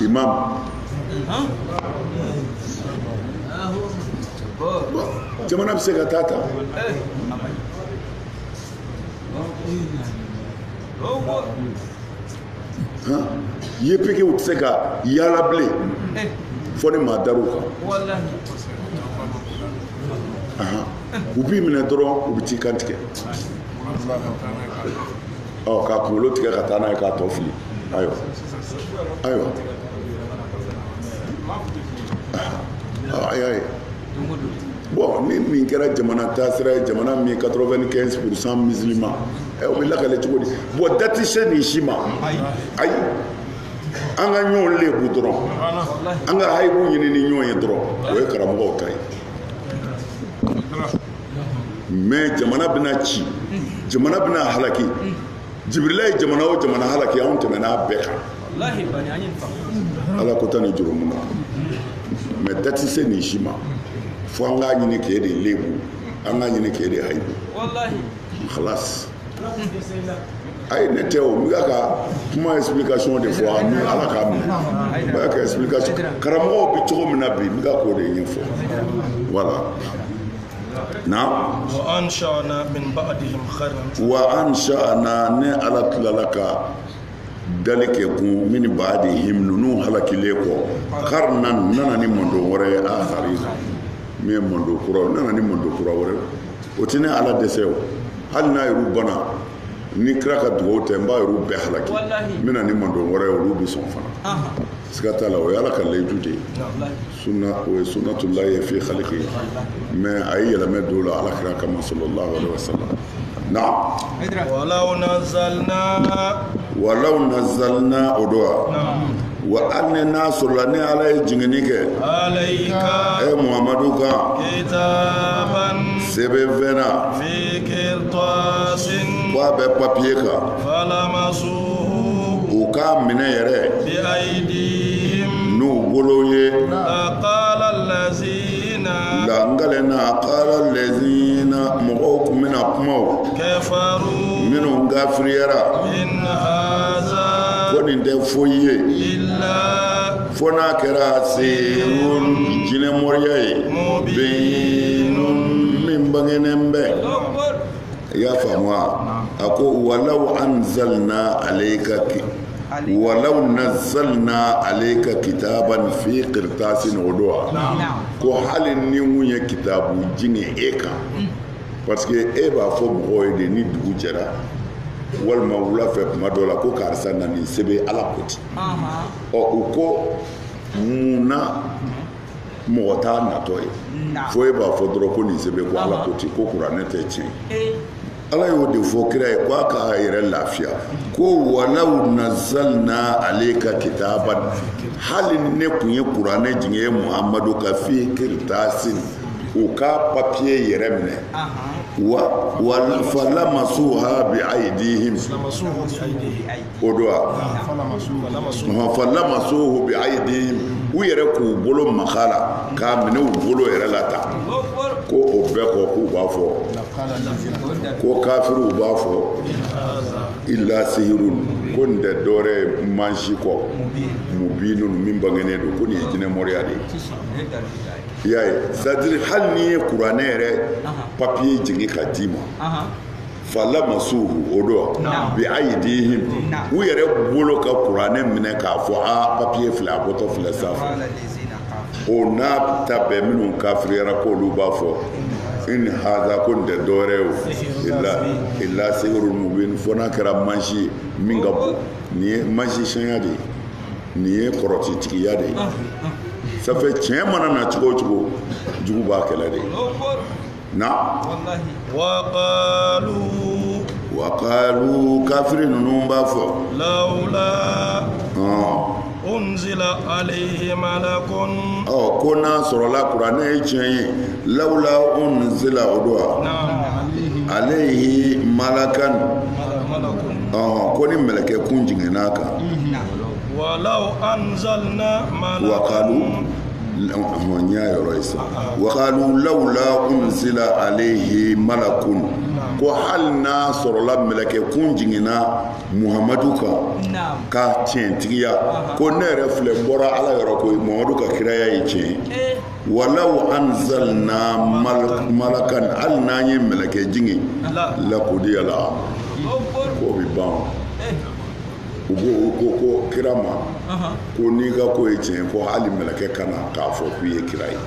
imam jamana bɛ se ka taa ta ye pekew tɛ se ka yaala bilen fɔ ni maa dar'u kan u b'i minɛ dɔrɔn u bɛ t'i kantigɛ k'a kunkolo tigɛ ka taa n'a ye k'a tɔ fili ayiwa ayi bon ni min kɛra jamana taasira ye jamana min 95% musulman o bɛ lakale cogo di bon date se nin si ma ayi an ka ɲɔgɔn lebu dɔrɔn an ka hayibu ɲini ni ɲɔgɔn ye dɔrɔn o ye karamɔgɔw ta ye mais jamana bɛna ci jamana bɛna halaki Jibrila ye jamana o jamana halaki anw tɛmɛna bɛɛ kan ala ko ta ni juru mun na mais date se nin si ma fo an k'a ɲini k'e de lebu an k'a ɲini k'e de hayibu khalas ayi ne tɛ o n bɛ ka kuma explication de fɔ ani ala k'a minɛ n bɛ ka explication karamɔgɔw bɛ cogo min na bi n bɛ ka k'o de ɲɛfɔ voilà na wa ansha'na min ba'dihim qarnan wa ansha'na ne ala tilala ka dali kɛ kun min ba'dihim ninnu halakilen kɔ qarnan nana ni mɔndon wɛrɛ ye akharina min ye mɔndon kura nana ni mɔndon kura wɛrɛ o tɛ ne ala dɛsɛ o hali n'a y'u bana ni kira ka dugawu tɛ n b'a y'u bɛɛ halaki n bɛna ni mɔndon wɛrɛ ye olu bɛ sɔn fana siga t'a la o ye ala ka layidu de ye sunna o ye sunnatullahi ye fi khalqi mais a ye yɛlɛmɛ don la ala kira kama sallallahu alaihi wasallam naam walaw nazalna o do wa anna nasrullah ni ala ye jingini kɛ alayka e muhammadu kan kitaban sɛbɛnfɛnna fi qirtasin wa bɛ papier kan falamasuhu u k'a minɛ yɛrɛ bi aydihim n'u bolo ye qala allazina mɔgɔw kun bɛna kuma o kafaru minnu gafiriyara in haza ko nin tɛ foyi ye fo n'a kɛra sehirun jinɛmɔriya ye mubinun min bangenen bɛ i y'a faamu wa a ko walaw anzalna nazzalna alayka kitaban fi qirtasin udwa ko hali ni mun ye kitabu jingɛ e kan parce que e b'a fɔ mɔgɔw ye de ni dugu jɛra walima wula fɛ kuma dɔ la ko karisa na nin sɛbɛn ala ko ten ɔ u ko munna mɔgɔ t'a natɔ ye fo e b'a fɔ dɔrɔn ko nin sɛbɛn ko ala ko ten ko kuranɛ tɛ tiɲɛ ala y'o de fɔ kira ye ko a k'a yɛrɛ lafiya ko walaw nazzalna alayka kitaban hali ne kun ye kuranɛ jigin ye muhamadu ka fi qirtasin u ka papier yɛrɛ minɛ wa falamasuha bi aydihim o do wa falamasuhu bi aydihim u yɛrɛ k'u bolo makala k'a minɛ u bolo yɛrɛ la ta ko o bɛɛ kɔ k'u b'a fɔ ko kafiruw b'a fɔ illa sihirun ko nin tɛ dɔwɛrɛ ye mansi kɔ mubinun min bangenen don ko nin ye jinɛmɔriya de ye y'a ye c'est-à-dire hali n'i ye kuranɛ yɛrɛ papiye jigin ka d'i ma falamasuhu o do bi aydihim u yɛrɛ bolo ka kuranɛ minɛ k'a fɔ papiye filɛ a bɔtɔ filɛ sanfɛ o n'a ta bɛɛ minnu kafiriyara k'olu b'a fɔ in haza ko nin tɛ dɔwɛrɛ ye o illa sihirun mubin fo n'a kɛra mansi ye min ka bon nin ye mansi siyɛnya de ye nin ye kɔrɔtitigiya de ye ça fait tiɲɛ mana na cogo o cogo jugu b'a kɛlɛ de na waqalu kafiri ninnu b'a fɔ lawla unzila alayhi malakun ko n'a sɔrɔla kuranɛ ye tiɲɛ ye lawla unzila o do wa alayhi malakan ko ni mɛlɛkɛ kun jiginna kan ولو أنزلنا وقالوا لولا أنزل عليه ملك ko hali n'a sɔrɔla mɛlɛkɛ kun jiginna muhamadu kan ka tiɲɛtigiya ko ne yɛrɛ filɛ n bɔra ala yɔrɔ ko muhamadu ka kiraya ye tiɲɛ walaw anzalna malakan hali n'an ye mɛlɛkɛ jigin lakudiya la ko bɛ ban u ko kira ma ko n'i ka ko ye tiɲɛ ko hali mɛlɛkɛ kana k'a fɔ k'u ye kira ye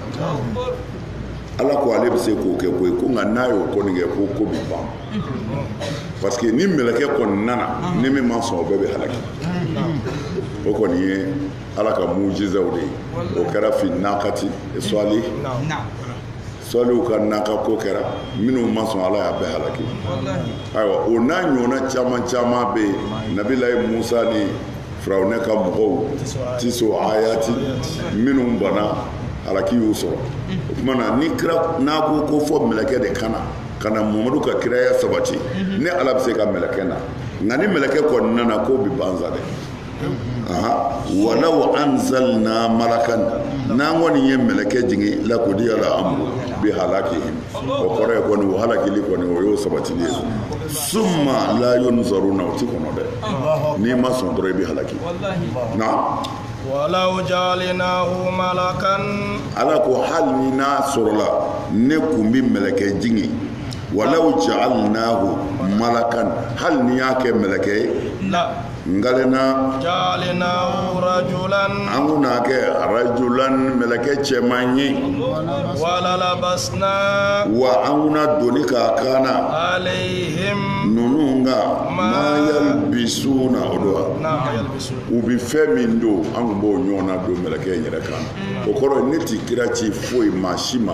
ala ko ale bɛ se k'o kɛ ko ye ko nka n'a y'o kɔni kɛ ko bɛ ban parce que ni mɛlɛkɛ kɔni nana ni min ma sɔn o bɛɛ bɛ halaki o kɔni ye ala ka mujizaw de ye o kɛra fi nakati sɔli sɔliw ka naka ko kɛra minnu ma sɔn ala y'a bɛɛ halaki ayiwa o n'a ɲɔgɔnna caman caman bɛ yen nabilayi musa ni firawunɛ ka mɔgɔw ti sɔn ayati minnu banna halaki y'u sɔrɔ o tuma na ni kira n'a ko fɔ mɛlɛkɛ de kana mamadu ka kiraya sabati ni ala bɛ se ka mɛlɛkɛ na nka ni mɛlɛkɛ kɔni nana k'o bɛ banza dɛ walaw anzalna malakan n'an kɔni ye mɛlɛkɛ jigin lakudiya la amru bi halakihim o kɔrɔ ye kɔni o halakili kɔni o y'o sabatili ye summa la yunzaruna o ti kɔnɔ dɛ n'i ma sɔn dɔrɔn i bɛ halaki na walaw ja'alnahu malakan ala ko hali ni n'a sɔrɔla ne kun bi mɛlɛkɛ jigin walaw ja'alnahu malakan hali ni y'a kɛ mɛlɛkɛ ye ngalena ja'alnahu rajulan an kuna kɛ rajulan mɛlɛkɛ cɛman ye wala labasna wa an kuna doni k'a kana alayhim ninnu ka ma yalbisuna o do wa u bi fɛn min don an kun b'o ɲɔgɔnna don mɛlɛkɛ in yɛrɛ kan o kɔrɔ ne ti kira ci foyi maa si ma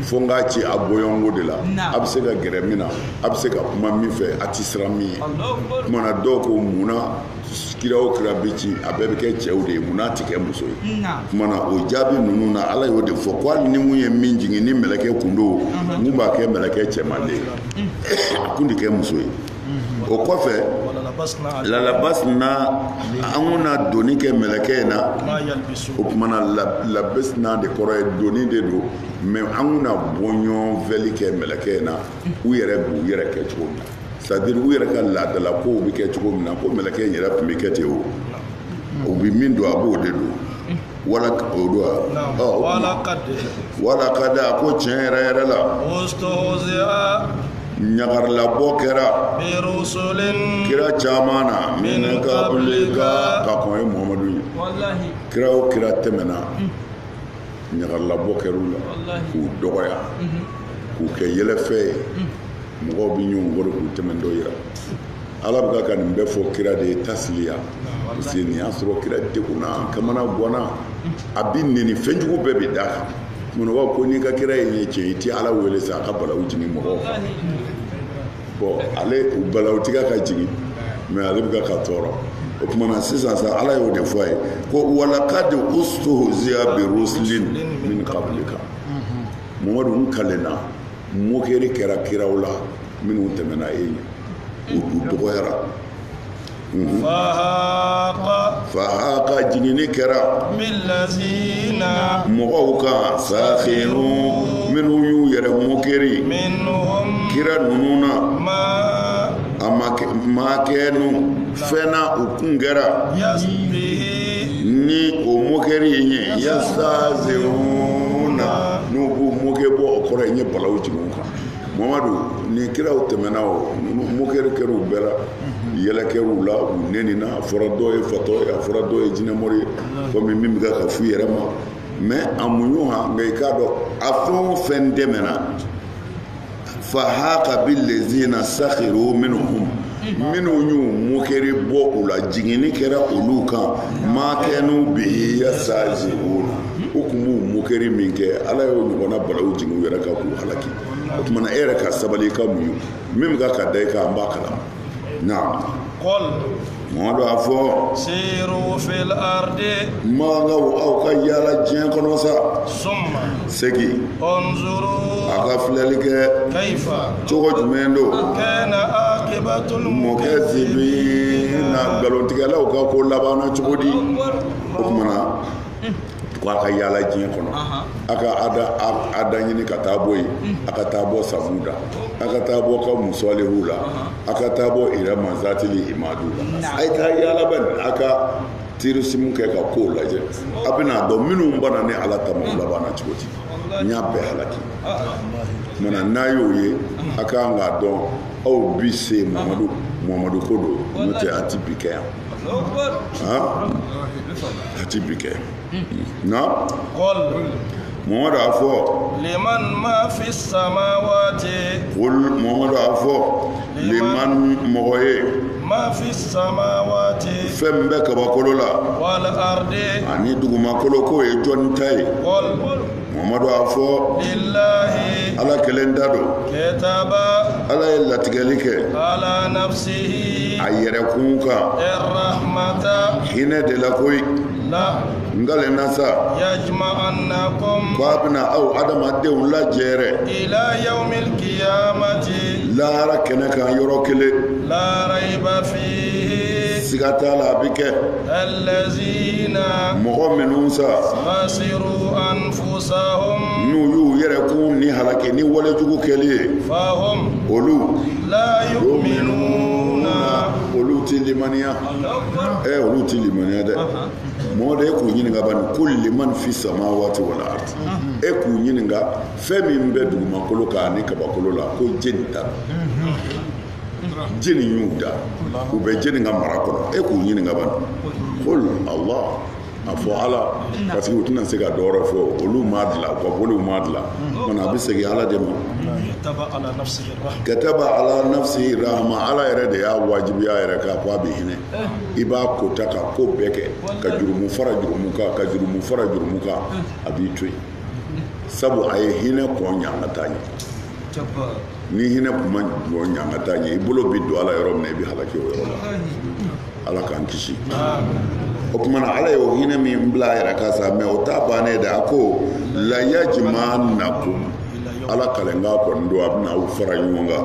fo n k'a ci a bɔɲɔgɔnko de la a bɛ se ka gɛrɛ min na a bɛ se ka kuma min fɛ a ti siran min ye tuma na dɔw ko munna kira o kira bɛ ci a bɛɛ bɛ kɛ cɛw de ye munna a ti kɛ muso ye tuma na o jaabi ninnu na ala y'o de fɔ ko hali ni mun ye min jigin ni mɛlɛkɛ kun don mun b'a kɛ mɛlɛkɛ cɛman de ye a kun ti kɛ muso ye o kɔfɛ lalabasina an kuna doni kɛ mɛlɛkɛ in na o tuma na labasina de kɔrɔ ye doni de don mɛ an kuna bɔɲɔgɔn vɛli kɛ mɛlɛkɛ in na u yɛrɛ b'u yɛrɛ kɛ cogo min na c'est-à-dire u yɛrɛ ka laadala kow bɛ kɛ cogo min na ko mɛlɛkɛ in yɛrɛ tun bɛ kɛ ten o bɛ min don a b'o de don wala o don wala ka da a ko tiɲɛ yɛrɛ yɛrɛ la ɲagarilabɔ kɛra kira caman na min ka ka kɔn ye muhamadu ye kira o kira tɛmɛna ɲagarilabɔ kɛr'u la k'u dɔgɔya k'u kɛ yɛlɛfɛ ye mɔgɔw bɛ ɲɔgɔn kɔrɔ k'u tɛmɛ dɔ yira ala bɛ ka nin bɛɛ fɔ kira de ye tasiliya parce que nin y'a sɔrɔ kira degunna kamana ganna a bɛ nɛni fɛnjugu bɛɛ bɛ d'a kan mɔnɔbaw ko n'i ka kira ye ɲɛ tiɲɛ i tɛ ala wele sa a ka balawu jigin mɔgɔw kan bon ale balawu tigɛ ka jigin mais ale bɛ ka tɔɔrɔ o tuma na sisan sa ala y'o de fɔ a ye ko walakad ustuhziya bi rusulin min qablika mamadu n kalenna mokɛli kɛra kiraw la minnu tɛmɛna e ɲɛ u dɔgɔyara fahaka jigini kɛra mɔgɔw kan sakhiru minnu y'u yɛrɛ mokɛri kira ninnu na a ma kɛ nu fɛn na u kun kɛra ni o mokɛri ye ɲɛ yastahzi'una n'u b'u mokɛ bɔ o kɔrɔ ye ɲɛ balawu jigin u kan mamadu ni kiraw tɛmɛna o mokɛri kɛr'u bɛɛ la yɛlɛ kɛr'u la u nɛnina a fɔra dɔw ye fatɔ ye a fɔra dɔw ye jinɛmɔri ye komi min bɛ ka f'u yɛrɛ ma mais a muɲu ha nka i k'a dɔn a fɛn o fɛn dɛmɛna fahaka billezina sakhiru minhum minnu y'u mokɛri bɔ u la jiginni kɛra olu kan ma kɛnu bihi yastahzi'una u kun b'u mokɛri min kɛ ala y'o ɲɔgɔnna balawu jigin u yɛrɛ kan k'u halaki o tuma na e yɛrɛ ka sabali i ka muɲu min bɛ ka da i kan an b'a kalama naam Mamadu a fɔ siru fil ardi mangaw aw ka yaala diɲɛ kɔnɔ sa summa segi unzuru a ka filɛli kɛ kaifa cogo jumɛn don kana aqibatul mukazibina nkalontigɛlaw ka ko labanna cogo di o tuma na ko a ka yaala diɲɛ kɔnɔ a ka ada ɲini ka taa bɔ yen a ka taa bɔ samuda a ka taa bɔ ka musalihu la a ka taa bɔ irama zatili imadu la a ye taa yaala bɛ a ka tirisimu kɛ ka kow lajɛ a bɛna dɔn minnu banna ni ala tama o labanna cogo di n y'a bɛɛ halaki mana n'a y'o ye a kan k'a dɔn aw bi se muhamadu ko don n'o tɛ a ti bi kɛ yan a ti bi kɛ na Muhammadu a fɔ liman ma fi samawati Muhammadu a fɔ liman mɔgɔ ye ما في السماوات fɛn bɛ kabakolo la والأرض ani dugumakolo ko ye jɔnni ta ye قل Muhammadu a fɔ لله Ala kelen da don كتب Ala ye latigɛli kɛ على نفسه a yɛrɛkun kan الرحمة hinɛ de la koyi لا ngalena sa يجمعنكم ko a bɛna aw adamadenw lajɛrɛ إلى يوم القيامة lahara kɛnɛ kan yɔrɔ kelen لا ريب فيه siga t'a la a bɛ kɛ الذين mɔgɔ minnu sa خسروا أنفسهم n'u y'u yɛrɛkun ni halaki ni walejugu kɛli ye فهم olu لا يؤمنون olu ti limaniya olu ti limaniya dɛ mɔgɔ de e k'u ɲininka bani kul liman fi samawati wal ard e k'u ɲininka fɛn min bɛ dugumakolo kan ani kabakolo la ko jeni ta jeni y'u da u bɛ jeni ka mara kɔnɔ e k'u ɲininka bani kul Allah a fɔ Ala parce que u tɛna se ka dɔwɛrɛ fɔ olu m'a dilan u ka boliw m'a dilan mana a bɛ segin Ala de ma kataba ala nafsihi rahma Ala yɛrɛ de y'a wajibiya yɛrɛ k'a fɔ a bɛ hinɛ i b'a kota ka ko bɛɛ kɛ ka jurumu fara jurumu kan ka jurumu fara jurumu kan a b'i to yen sabu a ye hinɛ kɔn ɲa an ka taa ɲɛ ni hinɛ kun ma kɔn ɲa an ka taa ɲɛ i bolo bi don Ala yɔrɔ min na i bɛ halaki o yɔrɔ la Ala k'an kisi o tuma na Ala ye o hinɛ min bila a yɛrɛ kan sa mɛ o t'a bannen dɛ a ko la yajma'annakum Ala kalenkan kɔni don a bɛna aw fara ɲɔgɔn kan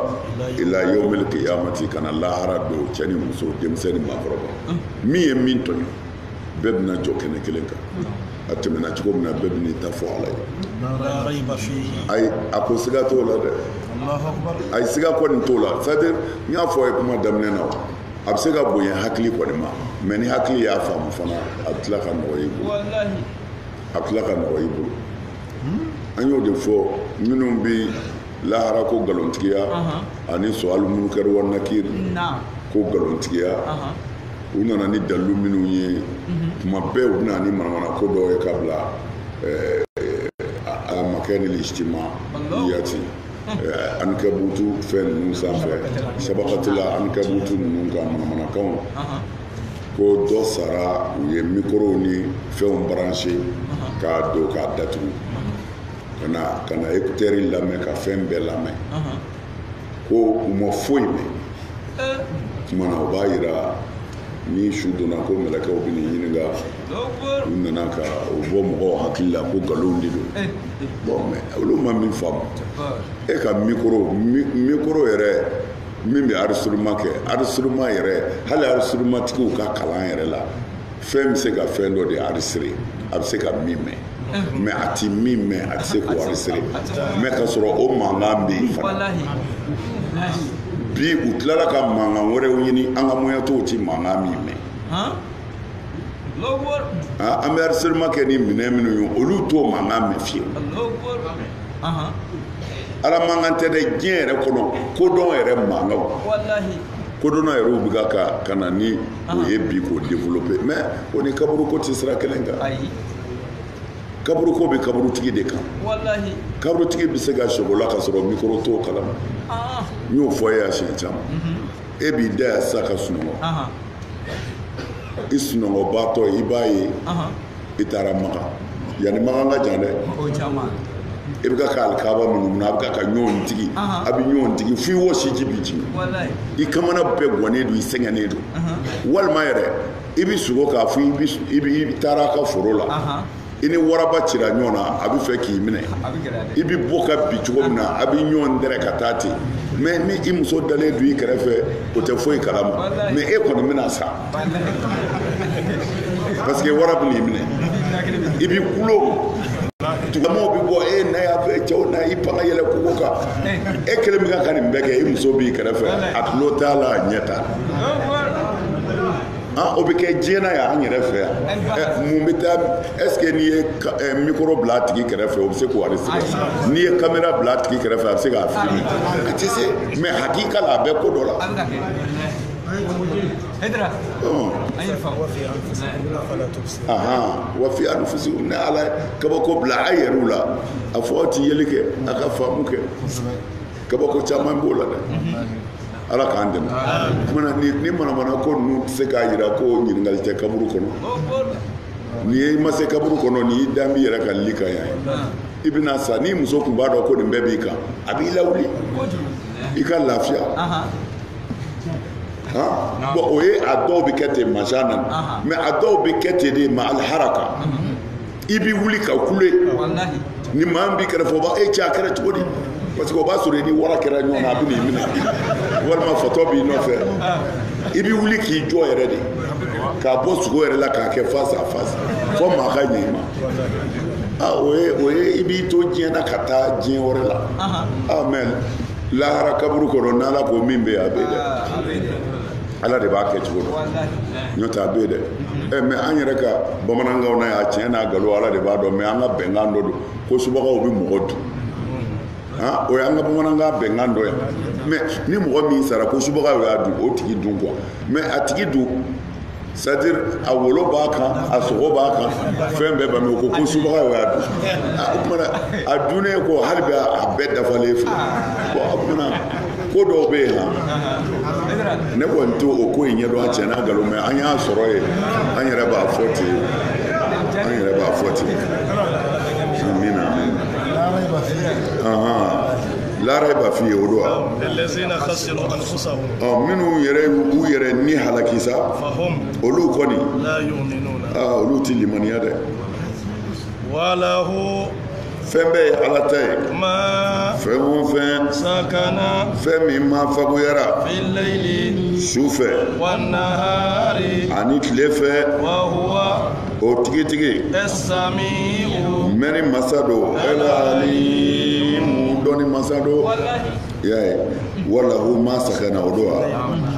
ila yawmil qiyamati kana lahara don cɛ ni muso denmisɛnnin maakɔrɔba min ye min tɔɲɔ bɛɛ bɛna jɔ kɛnɛ kelen kan a tɛmɛna cogo min na bɛɛ bɛn'i ta fɔ Ala ye ayi a ko siga t'o la dɛ ayi siga kɔni t'o la c'est-à-dire n y'a fɔ a ye kuma daminɛ na a bɛ se ka bonya hakili kɔni ma mɛ ni hakili y'a faamu fana a bɛ tila ka nɔgɔya i bolo a bɛ tila ka nɔgɔya i bolo an y'o de fɔ minnu bɛ lahara ko nkalontigiya ani sɔhali munukɛri wa nakiri ko nkalontigiya u nana ni dalilu minnu ye tuma bɛɛ u bɛna ni manamana ko dɔw ye ka bila a ma kɛ ni lijtima yati ankabutu fɛn ninnu sanfɛ sabakatila ankabutu ninnu ka manamanakanw ko dɔ sara u ye mikorow ni fɛnw branché k'a don k'a datugu ka na écouteurs lamɛn ka fɛn bɛɛ lamɛn ko u ma foyi mɛn tuma na o b'a yira ni su donna ko mɛlɛkɛw bɛ nin ɲininka u nana ka o bɔ mɔgɔw hakili la ko nkalon de don bon mais olu ma min faamu e ka mikoro yɛrɛ min bɛ enregistrement kɛ enregistrement yɛrɛ hali enregistrement tigiw ka kalan yɛrɛ la fɛn bɛ se ka fɛn dɔ de enregistrer a bɛ se ka min mɛn mais a ti min mɛn a tɛ se k'o enregistrer mais ka sɔrɔ o mankan bɛ yen fana bi u tilala ka mankan wɛrɛw ɲini an ka moyen t'o ti mankan min mɛn an bɛ enregistrement kɛ ni minɛn minnu ye olu t'o mankan mɛn fiyewu ala mankan tɛ dɛ diɲɛ yɛrɛ kɔnɔ kodɔn yɛrɛ mankanw kodɔnna yɛrɛ bɛ ka na ni o ye bi k'o développer mais o ni kaburu ko tɛ sira kelen kan kaburu ko bɛ kaburutigi de kan kaburutigi bɛ se ka sogola ka sɔrɔ mikoro t'o kalama n y'o fɔ e y'a siɲɛ caman e b'i da yan sisan ka sunɔgɔ i sunɔgɔbatɔ i b'a ye i taara Makan yanni Makan ka jan dɛ i bɛ ka alikaba minnu na a bɛ ka ɲɔgɔn tigi a bɛ ɲɔgɔn tigi f'i wɔsiji b'i jigin i kamana bɛɛ gɔnnen don i sɛgɛnnen don walima yɛrɛ i bɛ sogo k'a fɔ i taara a ka foro la i ni waraba cira ɲɔgɔn na a bɛ fɛ k'i minɛ i bɛ bɔ ka bi cogo min na a bɛ ɲɔgɔn dɛrɛ ka taa ten mais ni i muso dalen don i kɛrɛfɛ o tɛ foyi kalama mais e kɔni bɛna sa parce que wara bɛ n'i minɛ i b'i kulo tugamaw bɛ bɔ e na y'a fɛ cɛw na i pan ka yɛlɛ kogo kan e kelen bɛ ka nin bɛɛ kɛ i muso b'i kɛrɛfɛ a tulo t'a la a ɲɛ t'a la o bɛ kɛ diɲɛ na yan an yɛrɛ fɛ yan mun bɛ taa est ce que n'i ye mikoro bila a tigi kɛrɛfɛ o bɛ se k'o enregistrer n'i ye kamera bila a tigi kɛrɛfɛ a bɛ se k'a filmer a tɛ se mais hakika la a bɛ ko dɔ la wa fi anfusihim ne ala kabako bila a yɛrɛw la a fɔ aw tɛ yeli kɛ a ka faamu kɛ kabako caman b'o la dɛ ala k'an dɛmɛ mana ni mana ko ninnu tɛ se k'a jira ko ɲininkali tɛ kaburu kɔnɔ ni ye ma se kaburu kɔnɔ ni y'i dan b'i yɛrɛ ka li kan yan i bɛna sa ni muso tun b'a dɔn ko nin bɛɛ b'i kan a b'i lawuli i ka lafiya bon o ye a dɔw bɛ kɛ ten masa nana mais a dɔw bɛ kɛ ten de ma aliharaka i b'i wuli ka kule ni maa min b'i kɛrɛfɛ o b'a e cɛ a kɛra cogo di parce que o b'a sɔrɔ i ni wara kɛra ɲɔgɔn na a bɛ n'i minɛ walima fatɔ b'i nɔfɛ i b'i wuli k'i jɔ yɛrɛ de k'a bɔ sogo yɛrɛ la k'a kɛ face à face fo maa ka ɲɛ i ma o ye i b'i to diɲɛ na ka taa diɲɛ wɛrɛ la mais lahara kaburu kɔnɔ n'ala ko min bɛ yen a bɛ yen dɛ ala de b'a kɛ cogo dɔ n'o tɛ a bɛ yen dɛ mais an yɛrɛ ka bamanankanw na yan tiɲɛ n'a nkalon ala de b'a dɔn mais an ka bɛnkan dɔ don ko subagaw bɛ mɔgɔ dun o y'an ka bamanankan bɛnkan dɔ ye mais ni mɔgɔ min sara ko subagaw y'a dun o tigi dun quoi mais a tigi dun c'est-à-dire a wolo b'a kan a sogo b'a kan fɛn bɛɛ b'a mɛ ko subagaw y'a dun o kumana a dunnen ko hali bɛ a bɛɛ dafalen filɛ bon o kumana ko dɔw bɛ yen ne kɔni to o ko in ɲɛdɔn a tiɲɛ n'a nkalon mɛ an y'a sɔrɔ yen an yɛrɛ b'a fɔ ten amina lara b'a f'i ye o don wa minnu yɛrɛ u yɛrɛ ni halakisa olu kɔni olu tɛ limaniya dɛ fɛn bɛɛ ye ala ta ye fɛn o fɛn fɛn min ma fagoyara su fɛ ani tile fɛ o tigitigi mɛni masa don elalimu dɔnni masa don y'a ye walahu ma sakana o don wa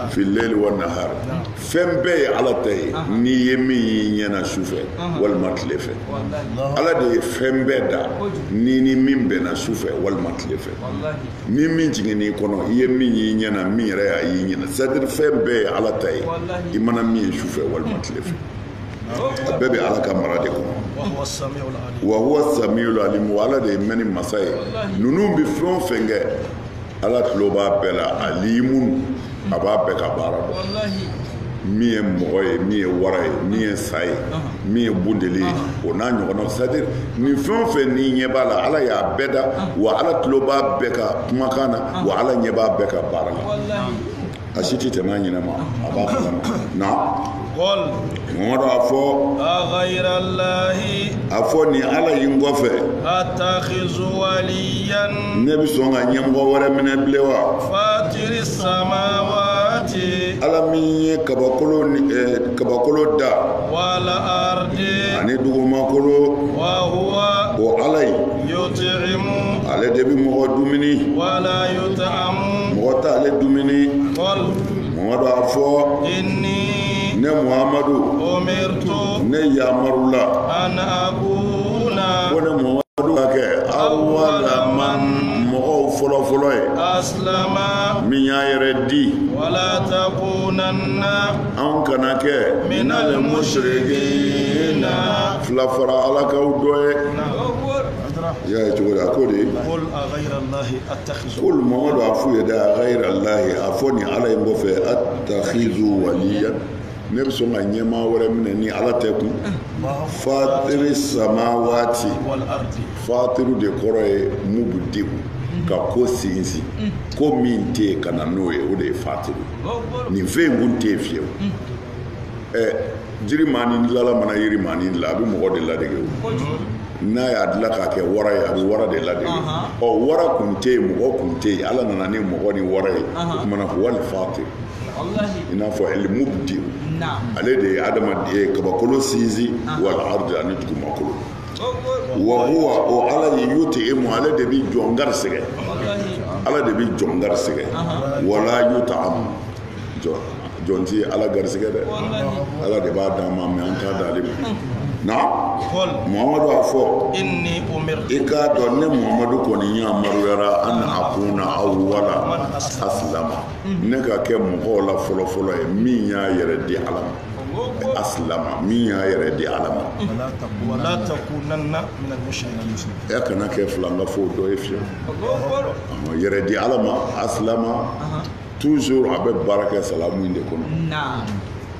filɛli wa nahari fɛn bɛɛ ye ala ta ye n'i ye min y'i ɲɛna su fɛ walima tile fɛ ala de ye fɛn bɛɛ da ni min bɛnna su fɛ walima tile fɛ ni min jiginn'i kɔnɔ i ye min y'i ɲɛna min yɛrɛ y'a y'i ɲɛna c'est-à-dire fɛn bɛɛ ye ala ta ye i mana min ye su fɛ walima tile fɛ a bɛɛ bɛ ala ka mara de kɔnɔ wa huwa samiul alim ala de ye mɛni masa ye ninnu bɛ fɛn o fɛn kɛ ala tulo b'a bɛɛ la alimun a b'a bɛɛ ka baara dɔn min ye mɔgɔ ye min ye wara ye min ye sa ye min ye bondeli ye o n'a ɲɔgɔnna c'est-à-dire nin fɛn o fɛn n'i ɲɛ b'a la ala y'a bɛɛ da wa ala tulo b'a bɛɛ ka kumakan na wa ala ɲɛ b'a bɛɛ ka baara la a si tɛ tɛmɛ a ɲinama a b'a kalama na Muhammadu a fɔ ni ala yi n kɔfɛ ne bɛ sɔn ka ɲɛmɔgɔ wɛrɛ minɛ bilen wa ala min ye kabakolo da ani dugumakolo o ala yi ale de bɛ mɔgɔ dumuni mɔgɔ t'ale dumuni Muhammadu a fɔ ne Muhammadu ne yamarula ko ne Muhammadu ka kɛ awwala man mɔgɔw fɔlɔfɔlɔ ye min y'a yɛrɛ di anw kana kɛ minal mushrikina fila fara alakaw dɔ ye y'a ye cogo di a ko de kul Muhammadu a f'u ye dɛ a ghayrallahi a fɔ ni ala in kɔfɛ attakhizu waliyan ne bɛ sɔn ka ɲɛmaa wɛrɛ minɛ ni ala tɛ kun fatiri samawati fatiru de kɔrɔ ye mubudiw ka ko sinsin ko min tɛ yen ka na n'o ye o de ye fatiru nin fɛn in kun tɛ yen fiyewu jiri maa ni dilala mana yiri maa ni dila a bɛ mɔgɔ de ladege o n'a y'a dilan k'a kɛ wara ye a bɛ wara de ladege wara kun tɛ yen mɔgɔ kun tɛ yen ala nana ni mɔgɔ ni wara ye o kumana ko wali fatiru i n'a fɔ mubdiw ale de ye adamaden kabakolo sinsin wal ardi ani dugumakolo wa huwa o ala ye yuti'imu ale de bi jɔn garisɛgɛ ala de bi jɔn garisɛgɛ wala yut'am jɔn ti ala garisɛgɛ dɛ ala de b'a d'an ma mais an t'a d'ale ma na Muhammadu a fɔ i k'a dɔn ne Muhammadu kɔni yamaruyara an akuna awwala aslama ne ka kɛ mɔgɔw la fɔlɔfɔlɔ ye min y'a yɛrɛ di ala ma aslama min y'a yɛrɛ di ala ma e kana kɛ filanka fo dɔ ye fiyewu yɛrɛ di ala ma aslama toujours avec baraka salamu inde kono نعم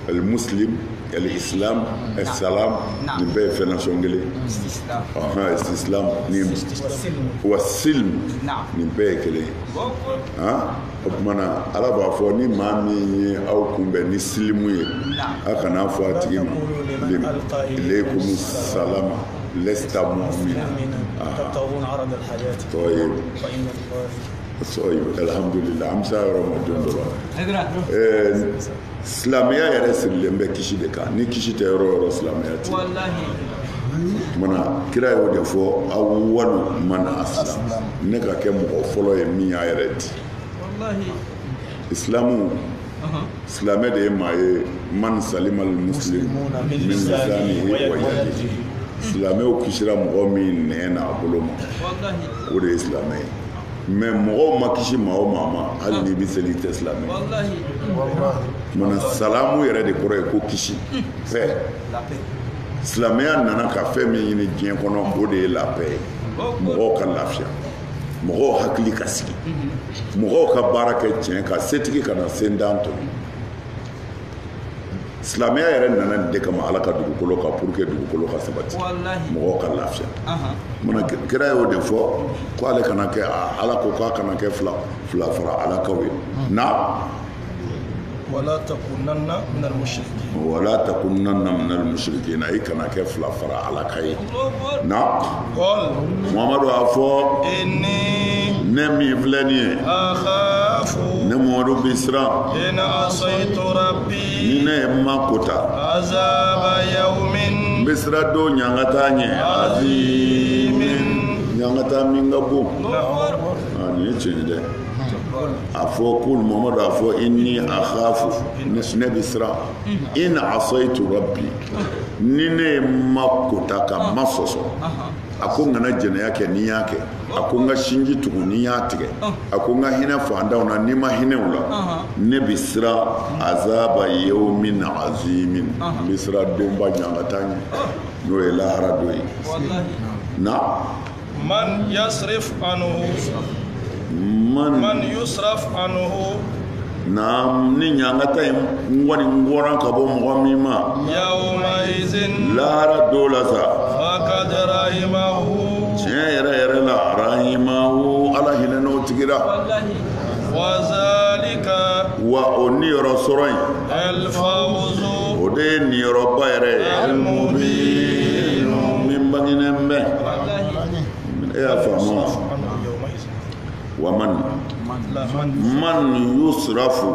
al muslim al islam al salam ni be fena songele استسلام islam ni والسلم wa silm نعم ni be kele mana ala b'a fɔ ni maa min ye aw kunbɛn ni silimu ye a kana fɔ a tigi ma ilaykum salama lesta mu'mina تبتغون عرض الحياة طيب فإن الله طيب alhamdulillah an bɛ se a yɔrɔ ma don dɔ la اقرأ silamɛya yɛrɛ sirilen bɛ kisi de kan ni kisi tɛ yɔrɔ o yɔrɔ silamɛya tɛ والله mana kira y'o de fɔ awwalu man aslam ne ka kɛ mɔgɔ fɔlɔ ye min y'a yɛrɛ di والله islamu silamɛ de ye maa ye man salima muslim min lisanihi wa yadihi silamɛw kisira mɔgɔ min nɛn n'a bolo ma والله o de ye silamɛ ye mais mɔgɔw ma kisi maa o maa ma hali n'i bɛ seli i tɛ silamɛ ye والله mana salamu yɛrɛ de kɔrɔ ye ko kisi fɛ silamɛya nana ka fɛn min ɲini diɲɛ kɔnɔ o de ye lapɛ ye mɔgɔw ka lafiya mɔgɔw hakili ka sigi mɔgɔw ka baara kɛ tiɲɛ ka setigi ka na sendan to silamɛya yɛrɛ nana nin de kama ala ka dugukolo ka pour que dugukolo ka sabati والله mɔgɔw ka lafiya mana kira y'o de fɔ ko ale kana kɛ ala ko k'a kana kɛ fila fara alakaw ye na ولا تكونن من المشركين wala takunanna minal mushrikin i kana kɛ fila fara alaka ye na قل Muhamadu a fɔ إني ne min filɛ nin ye أخاف ne Muhamadu bi siran إن عصيت ni ربي ne ye ma kota عذاب يوم n bɛ sira don ɲangata ɲɛ عظيم ɲangata min ka bon nin ye tiɲɛ dɛ a fɔ kul Muhamadu a fɔ inni akhafu ne bi siran in asaitu rabbi ni ne ye ma kota ka ma sɔsɔ a ko n kana jɛnɛya kɛ ni y'a kɛ a ko n ka sinji tugu ni y'a tigɛ a ko n ka hinɛ fantanw na ni ma hinɛ u la ne bi siran azaba yawmin azimin n bi siran donba ɲangata ɲɛ n'o ye lahara dɔ ye والله na من يصرف عنه من يصرف عنه na ni ɲangata in n kɔni n bɔra ka bɔ mɔgɔ min ma يومئذ lahara dɔ la sa فقد رحمه tiɲɛ yɛrɛ yɛrɛ la rahimahu ala hinɛ n'o tigira والله وذلك wa o niyɔrɔ sɔrɔ in الفوز o de ye niyɔrɔba yɛrɛ ye المبين min bangenen bɛ والله e y'a faamu wa عنه يومئذ wa man لا من man yusrafu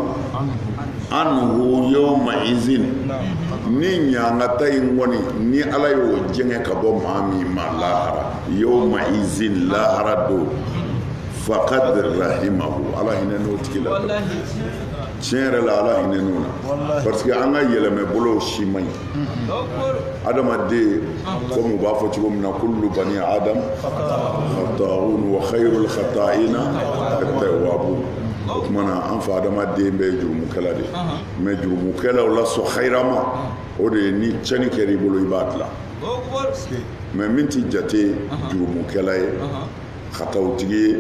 anhu yawma izin نعم ni ɲangata in kɔni ni ala y'o jɛngɛ ka bɔ maa min ma lahara yawma izin lahara do faqad rahimahu ala hinɛ n'o tigi la والله tiɲɛ yɛrɛ la ala hinɛ n'o na parce que an ka yɛlɛmɛ bolo si man ɲi أكبر adamaden comme u b'a fɔ cogo min na kullu bani adam khata'un wa khairul khata'ina at-tawwabun o kumana an fa adamaden bɛ jurumukɛla de mais jurumukɛlaw la sɔn xayrama o de ye ni cɛni kɛra i bolo i b'a dilan أكبر mais min ti jate jurumukɛla ye khatawtigi ye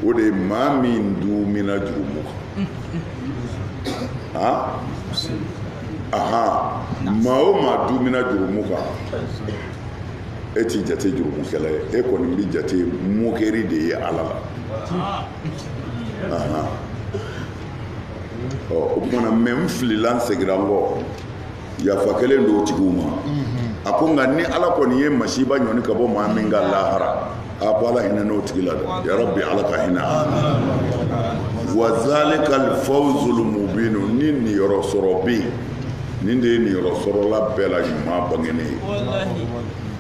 o de ye maa min dumina jurumu kan aha maa o maa dumina jurumu kan e ti jate jurumukɛla ye e kɔni bi jate mukɛri de ye ala la aha o kumana mɛ n filila n segira n kɔ yafa kelen do tigiw ma a ko nka ni ala kɔni ye masiba ɲɔni ka bɔ maa min ka lahara a ko ala hinɛ n'o tigi la dɛ ya rabbi ala ka hinɛ wa zalika al-fawzul mubin ni niyɔrɔ sɔrɔ bɛ yen nin de ye niyɔrɔ sɔrɔla bɛɛ la ɲuman bangenen ye والله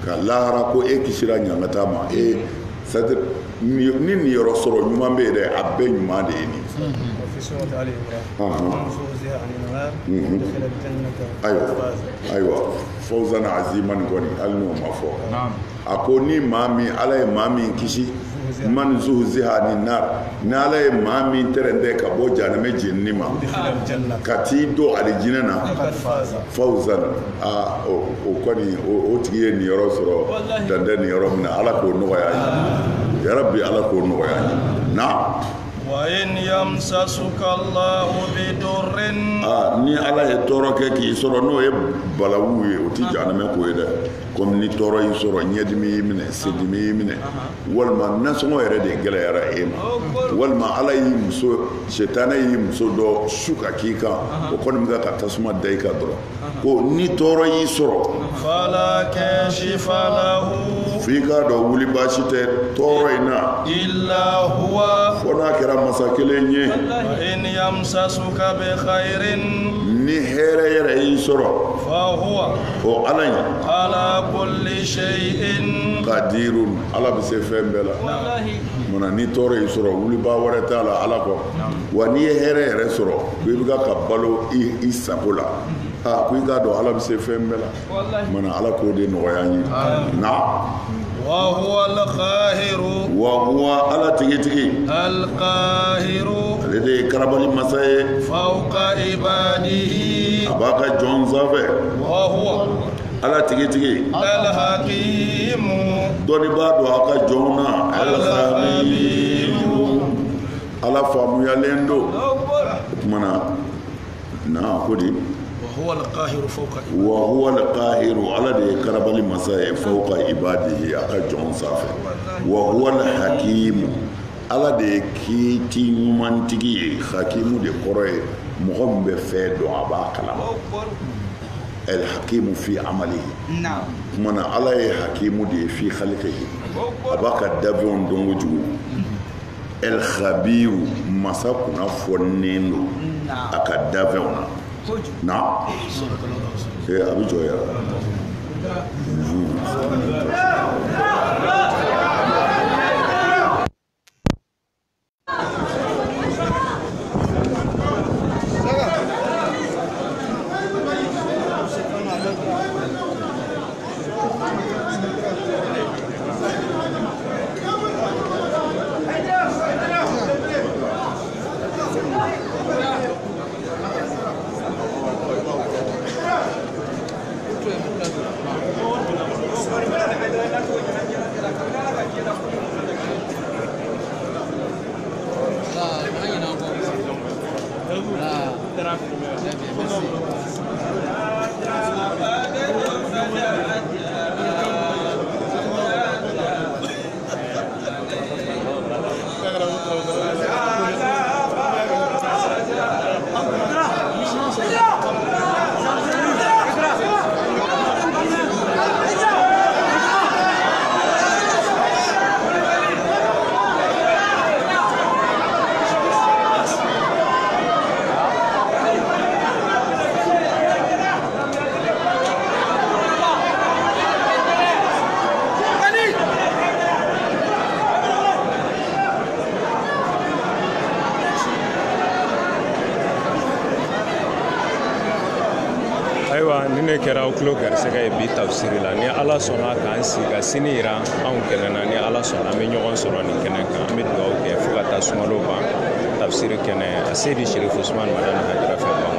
ka lahara ko e kisira ɲangata ma c'est-à-dire ni niyɔrɔ sɔrɔ ɲuman bɛ yen dɛ a bɛɛ ɲuman de ye nin وفي سورة آل عمران من زوزها عن النار ودخل الجنة ayiwa فاز ayiwa fawzan aziman kɔni hali n'o ma fɔ a ko ni maa min ala ye maa min kisi man zuhziha ni nar ni ala ye maa min tɛrɛntɛ ka bɔ jahanɛmɛ jenini ma دخل الجنة ka t'i don alijinɛ na فقد فاز fawzan o kɔni o tigi ye niyɔrɔ sɔrɔ dantɛ niyɔrɔ min na ala k'o nɔgɔya ye yarabi ala k'o nɔgɔya ye na وإن وإن يمسسك الله بضر ni ala ye tɔɔrɔ kɛ k'i sɔrɔ n'o ye balawu ye o ti jahanama ko ye dɛ komi ni tɔɔrɔ y'i sɔrɔ ɲɛdimi y'i minɛ sedimi y'i minɛ walima nasɔngɔ yɛrɛ de gɛlɛyara e ma walima ala y'i muso sitana y'i muso dɔ su ka k'i kan o kɔni bɛ ka tasuma da i kan dɔrɔn ko ni tɔɔrɔ y'i sɔrɔ فلا كاشف له f'i k'a dɔn wuli baasi tɛ tɔɔrɔ in na إلا هو fo n'a kɛra masa kelen ye وإن يمسسك بخير ni hɛrɛ yɛrɛ y'i sɔrɔ فهو o ala in على كل شيء qadirun ala bɛ se fɛn bɛɛ la mana ni tɔɔrɔ y'i sɔrɔ wulibaa wɛrɛ t'a la ala kɔ wa n'i ye hɛrɛ yɛrɛ sɔrɔ ko i bɛ ka balo i sago la ko i k'a dɔn ala bɛ se fɛn bɛɛ la mana ala k'o de nɔgɔya an ye na وهو القاهر wa huwa ala tigitigi القاهر ale de ye karabali masa ye فوق عباده a b'a ka jɔn sanfɛ وهو ala tigitigi الحكيم dɔnni b'a dɔn a ka jɔnw na alhabibu ala faamuyalen don o tumana na ko di وهو القاهر فوق عباده wa huwa alqahiru ala de ye karabali masa ye fawqa ibadihi a ka jɔn sanfɛ wa huwa alhakimu ala de ye kiiti ɲumantigi ye hakimu de kɔrɔ ye mɔgɔ min bɛ fɛn dɔn a b'a kalama alhakimu fi amalihi kumana ala ye hakimu de ye fi khalqihi a b'a ka dabiɔn dɔn kojugu alkhabiru masa kunnafɔnnen don a ka dabiɔn na a bɛ jɔ yan ayiwa ni ne kɛra aw tulo garisɛgɛ ye bi tafsiri la ni ala sɔnna k'an sigi ka sini yira anw kɛnɛ na ni ala sɔnna an bɛ ɲɔgɔn sɔrɔ nin kɛnɛ kan an bɛ dugawu kɛ fo ka taa sunkalo ban tafsiri kɛnɛ a seydi sherif usman madani hajara fɛ ban